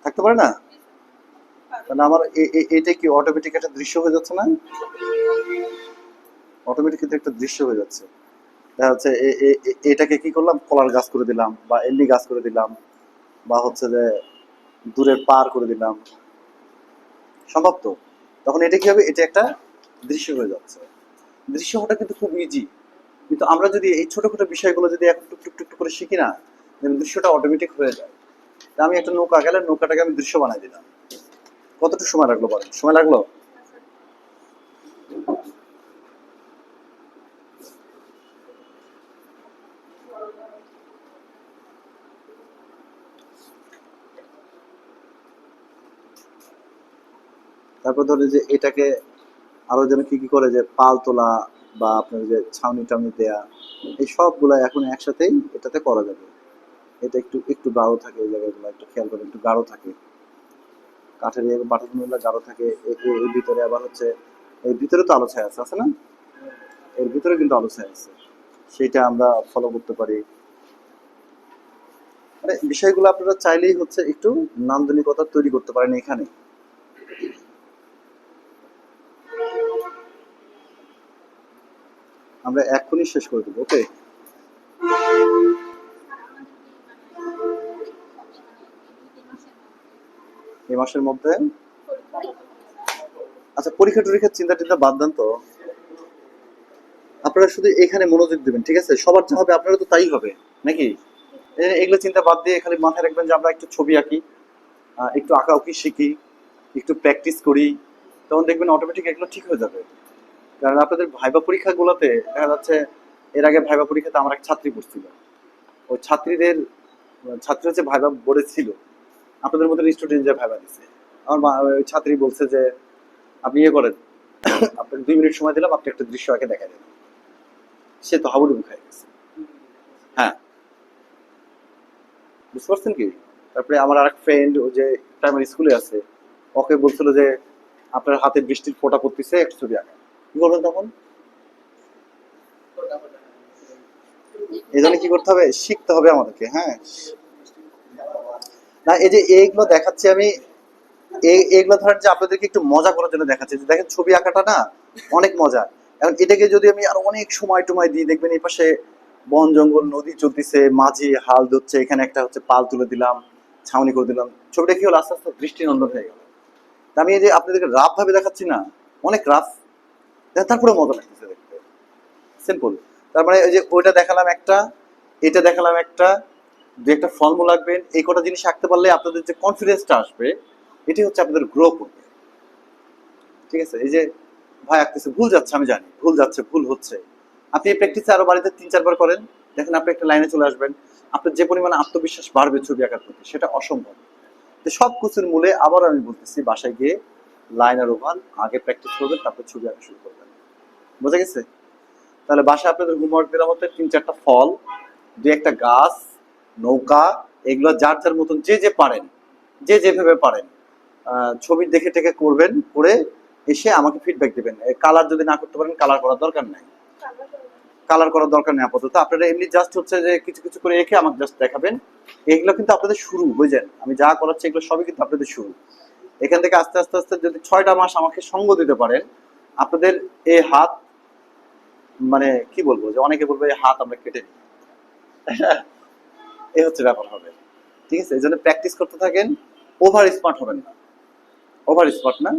থাকতে পারে না, তাহলে আমার এটা কি অটোমেটিক একটা দৃশ্য হয়ে যাচ্ছে না? অটোমেটিক কিন্তু একটা দৃশ্য হয়ে যাচ্ছে। দেখা যাচ্ছে এটাকে কি করলাম, কলার গাছ করে দিলাম বা এমনি গাছ করে দিলাম, বা হচ্ছে যে দূরের পার করে দিলাম, সম্ভব তো? তখন এটা কি হবে? এটা একটা দৃশ্য হয়ে যাচ্ছে। দৃশ্য হওয়াটা কিন্তু খুব ইজি, কিন্তু আমরা যদি এই ছোটখাটো বিষয়গুলো যদি এখন টুক টুক টুক টুক করে শিখি না, তাহলে দৃশ্যটা অটোমেটিক হয়ে যায়। তা আমি একটা নৌকা গেলে নৌকাটাকে আমি দৃশ্য বানাই দিলাম, কতটুকু সময় লাগলো বলেন? সময় লাগলো? তারপর ধরে যে এটাকে আরো যেন কি কি করে, যে পাল তোলা বা আপনার যে ছাউনি টাউনি দেয়া, এই সবগুলা এখন একসাথেই এটাতে করা যাবে। এটা একটু একটু গাঢ় থাকে, এই জায়গাগুলো একটু খেয়াল করে, একটু গাঢ় থাকে, কাঠের বাটাগুলো গাঢ় থাকে। এর ভিতরে আবার হচ্ছে, এর ভিতরে তো আলো ছায়া আছে, আছে না? এর ভিতরে কিন্তু আলো ছায়া আছে, সেটা আমরা ফলো করতে পারি। মানে বিষয়গুলো আপনারা চাইলেই হচ্ছে একটু নান্দনিকতা তৈরি করতে পারেন এখানে। আমরা এখনই শেষ করে দেবো। ওকে, এই মাসের মধ্যে আচ্ছা, পরীক্ষা টরীক্ষার চিন্তা টিন্তা বাদ দেন তো, আপনারা শুধু এখানে মনোযোগ দিবেন, ঠিক আছে? সবার যা হবে আপনারা তো তাই হবে নাকি? এগুলো চিন্তা বাদ দিয়ে খালি মাথায় রাখবেন যে আমরা একটু ছবি আঁকি, একটু আঁকাআঁকি শিখি, একটু প্র্যাকটিস করি, তখন দেখবেন অটোমেটিক এগুলো ঠিক হয়ে যাবে। কারণ আপনাদের ভাইবা পরীক্ষাগুলোতে দেখা যাচ্ছে, এর আগে ভাইবা পরীক্ষাতে আমার এক ছাত্রী পড়ছিল, ওই ছাত্রী হচ্ছে ভাইবা বোর্ডে ছিল, আপনাদের মধ্যে স্টুডেন্ট যে ভাইবা দিচ্ছে, আমার ওই ছাত্রী বলছে যে আপনি ইয়ে করেন, আপনাকে 2 মিনিট সময় দিলাম, আপনি একটা দৃশ্য আঁকে দেখাই দেন। সে তো হাবুডুবু খাই গেছে। হ্যাঁ, বুঝতে পারছেন কি? তারপরে আমার আরেক ফ্রেন্ড, ও যে প্রাইমারি স্কুলে আছে, ওকে বলছিল যে আপনার হাতে বৃষ্টির ফোঁটা পড়তেছে, একটা ছবি আঁকা। কি করবেন তখন? এই জন্য কি করতে হবে? শিখতে হবে আমাদেরকে। হ্যাঁ, না এই যে এইগুলো দেখাচ্ছি আমি, এইগুলো ধরেন যে আপনাদেরকে একটু মজা করার জন্য দেখাচ্ছি, যে দেখেন ছবি আঁকাটা না অনেক মজা। এখন এটাকে যদি আমি আরো অনেক সময় টময় দিই, দেখবেন এই পাশে বন জঙ্গল নদী চলতেছে, মাঝি হাল ধরছে, এখানে একটা হচ্ছে পাল তুলে দিলাম, ছাউনি করে দিলাম, ছবিটা কি হলো আস্তে আস্তে দৃষ্টিনন্দন হয়ে গেল। তা আমি এই যে আপনাদেরকে রাফ ভাবে দেখাচ্ছি না, অনেক রাফ, তারপরে মজা লাগতেছে দেখতে, সিম্পল। তার মানে ওই যে ওইটা দেখালাম একটা, এটা দেখালাম একটা, দু একটা ফলমূল আঁকবেন, এই কটা জিনিস আঁকতে পারলে আপনাদের যে কনফিডেন্সটা আসবে, এটি হচ্ছে আপনাদের গ্রো করবে। ঠিক আছে? এই যে ভাই আঁকতেছে, ভুল যাচ্ছে আমি জানি, ভুল যাচ্ছে, ভুল হচ্ছে, আপনি এই প্র্যাকটিসে আরো বাড়িতে 3-4 বার করেন, দেখেন আপনি একটা লাইনে চলে আসবেন, আপনার যে পরিমাণে আত্মবিশ্বাস বাড়বে ছবি আঁকার প্রতি, সেটা অসম্ভব। তো সব কিছুর মূলে আবার আমি বলতেছি, বাসায় গিয়ে লাইন আর ওভাল আগে প্র্যাকটিস করবেন, তারপর ছবি আঁকা শুরু করবেন। বোঝা গেছে? তাহলে বাসায় আপনাদের হোমওয়ার্ক দিলাম হচ্ছে 3-4টা ফল, 2-একটা গাছ, নৌকা, এগুলো যার যার মতন যে যে পারেন, যে যেভাবে পারেন, ছবি দেখে টেকে করবেন, করে এসে আমাকে ফিডব্যাক দিবেন। কালার যদি না করতে পারেন, কালার করার দরকার নাই, কালার করার দরকার নেই আপাতত। আপনারা এমনি জাস্ট হচ্ছে যে কিছু কিছু করে রেখে আমাকে জাস্ট দেখাবেন। এগুলো কিন্তু আপনাদের শুরু, বুঝলেন? আমি যা করাচ্ছি এগুলো সবই কিন্তু আপনাদের শুরু। এখান থেকে আস্তে আস্তে আস্তে যদি 6টা মাস আমাকে সঙ্গ দিতে পারেন, আপনাদের এই হাত, মানে কি বলবো, যে অনেকে বলবে এই হাত আমরা কেটে নিই, এই হচ্ছে ব্যাপার হবে। ঠিক আছে? এই জন্য প্র্যাকটিস করতে থাকেন, ওভার স্মার্ট হবেন না, ওভার স্মার্ট না,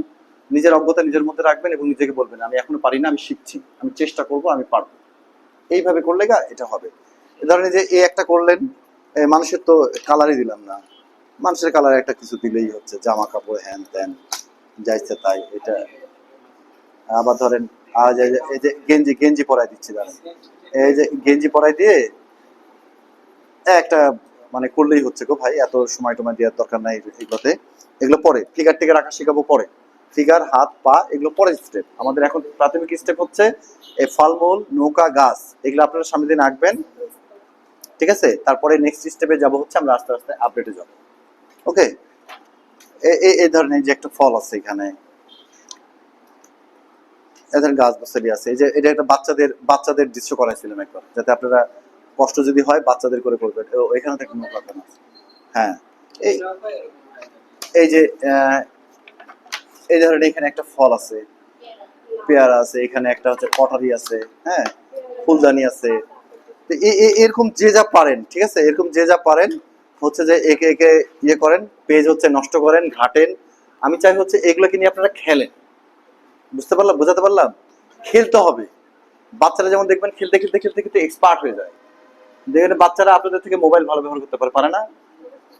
নিজের অজ্ঞতা নিজের মধ্যে রাখবেন এবং নিজেকে বলবেন আমি এখনো পারি না, আমি শিখছি, আমি চেষ্টা করব, আমি পারবো। এইভাবে করলে এটা হবে। এ ধরেন যে এই একটা করলেন, মানুষের তো কালারই দিলাম না, মানুষের কালার একটা কিছু দিলেই হচ্ছে, জামা কাপড় হ্যান ত্যান যাইছে তাই। এটা আবার ধরেন এই যে গেঞ্জি গেঞ্জি পরাই দিচ্ছি, ধরেন এই যে গেঞ্জি পরাই দিয়ে একটা মানে করলেই হচ্ছে গো ভাই, এত সময় টময় দেওয়ার দরকার নাই এগুলোতে। এগুলো পরে ফিগার টিগার আঁকা শেখাবো পরে, ফিগার হাত পা এগুলো পরে স্টেপ। আমাদের এখন প্রাথমিক স্টেপ হচ্ছে এই ফলমূল, নৌকা, গাছ, এগুলো আপনারা সামনে দিন আঁকবেন। ঠিক আছে? তারপরে নেক্সট স্টেপে যাব হচ্ছে আমরা আস্তে আস্তে আপডেটে যাব। ওকে? এই ধরনের যে একটা ফল আছে এখানে, এদের গাছ বসালি আছে, এই যে এটা একটা বাচ্চাদের দৃশ্য করাইছিলাম একবার, যাতে আপনারা কষ্ট যদি হয় বাচ্চাদের করে করবেন। এখানে একটা নৌকা আছে। হ্যাঁ, এই এই যে এই ধরেন এখানে একটা ফল আছে, পেয়ারা আছে, এখানে একটা হচ্ছে কটারি আছে, হ্যাঁ, ফুলদানি আছে। তো এরকম যে যা পারেন, ঠিক আছে, এরকম যে যা পারেন হচ্ছে যে একে একে ইয়ে করেন, পেজ হচ্ছে নষ্ট করেন, ঘাটেন। আমি চাই হচ্ছে এগুলোকে নিয়ে আপনারা খেলেন। বুঝতে পারলাম, বোঝাতে পারলাম? খেলতে হবে। বাচ্চারা যেমন দেখবেন খেলতে খেলতে খেলতে খেলতে এক্সপার্ট হয়ে যায়। দেখবেন বাচ্চারা আপনাদের থেকে মোবাইল ভালো ব্যবহার করতে পারে না?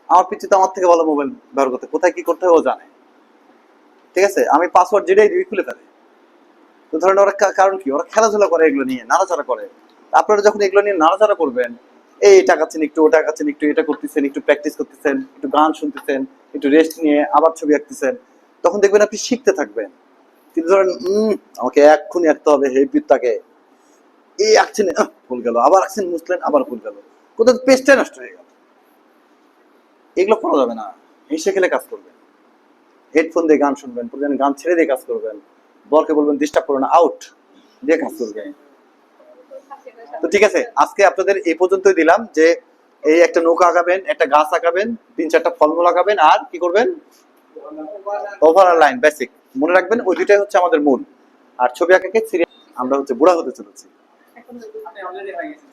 আমার পিছু তো আমার থেকে ভালো মোবাইল ব্যবহার করতে, কোথায় কি করতে হবে ও জানে। ঠিক আছে? আমি পাসওয়ার্ড যেটাই দিবি খুলে ফেলে। তো ধরেন ওরা কারণ কি, ওরা খেলাধুলা করে, এগুলো নিয়ে নাড়াচাড়া করে। আপনারা যখন এগুলো নিয়ে নাড়াচাড়া করবেন, এই টাকাচ্ছেন একটু, ওটা টাকাচ্ছেন একটু, এটা করতেছেন, একটু প্র্যাকটিস করতেছেন, একটু গান শুনতেছেন, একটু রেস্ট নিয়ে আবার ছবি আঁকতেছেন, তখন দেখবেন আপনি শিখতে থাকবেন। কিন্তু ধরেন আমাকে এক্ষুনি আঁকতে হবে হে পিত্তাকে, এই আঁকছেন, ভুল গেল, আবার আঁকছেন মুসলেন, আবার ভুল গেল, কোথাও পেজটাই নষ্ট হয়ে গেল। এগুলো করা যাবে না। হেসে খেলে কাজ করবেন, হেডফোন দিয়ে গান শুনবেন, প্রতিদিন গান ছেড়ে দিয়ে কাজ করবেন, বরকে বলবেন ডিস্টার্ব করো না, আউট দিয়ে কাজ করবেন। তো ঠিক আছে, আজকে আপনাদের এই পর্যন্তই দিলাম, যে এই একটা নৌকা আঁকাবেন, একটা গাছ আঁকাবেন, 3-4টা ফলমূল আঁকাবেন, আর কি করবেন, ওভারঅল লাইন বেসিক মনে রাখবেন, ওই দুইটাই হচ্ছে আমাদের মূল। আর ছবি আঁকাকে সিরিয়াল, আমরা হচ্ছে বুড়া হতে চলেছি। আপনি অলরেডি হয়ে গেছেন।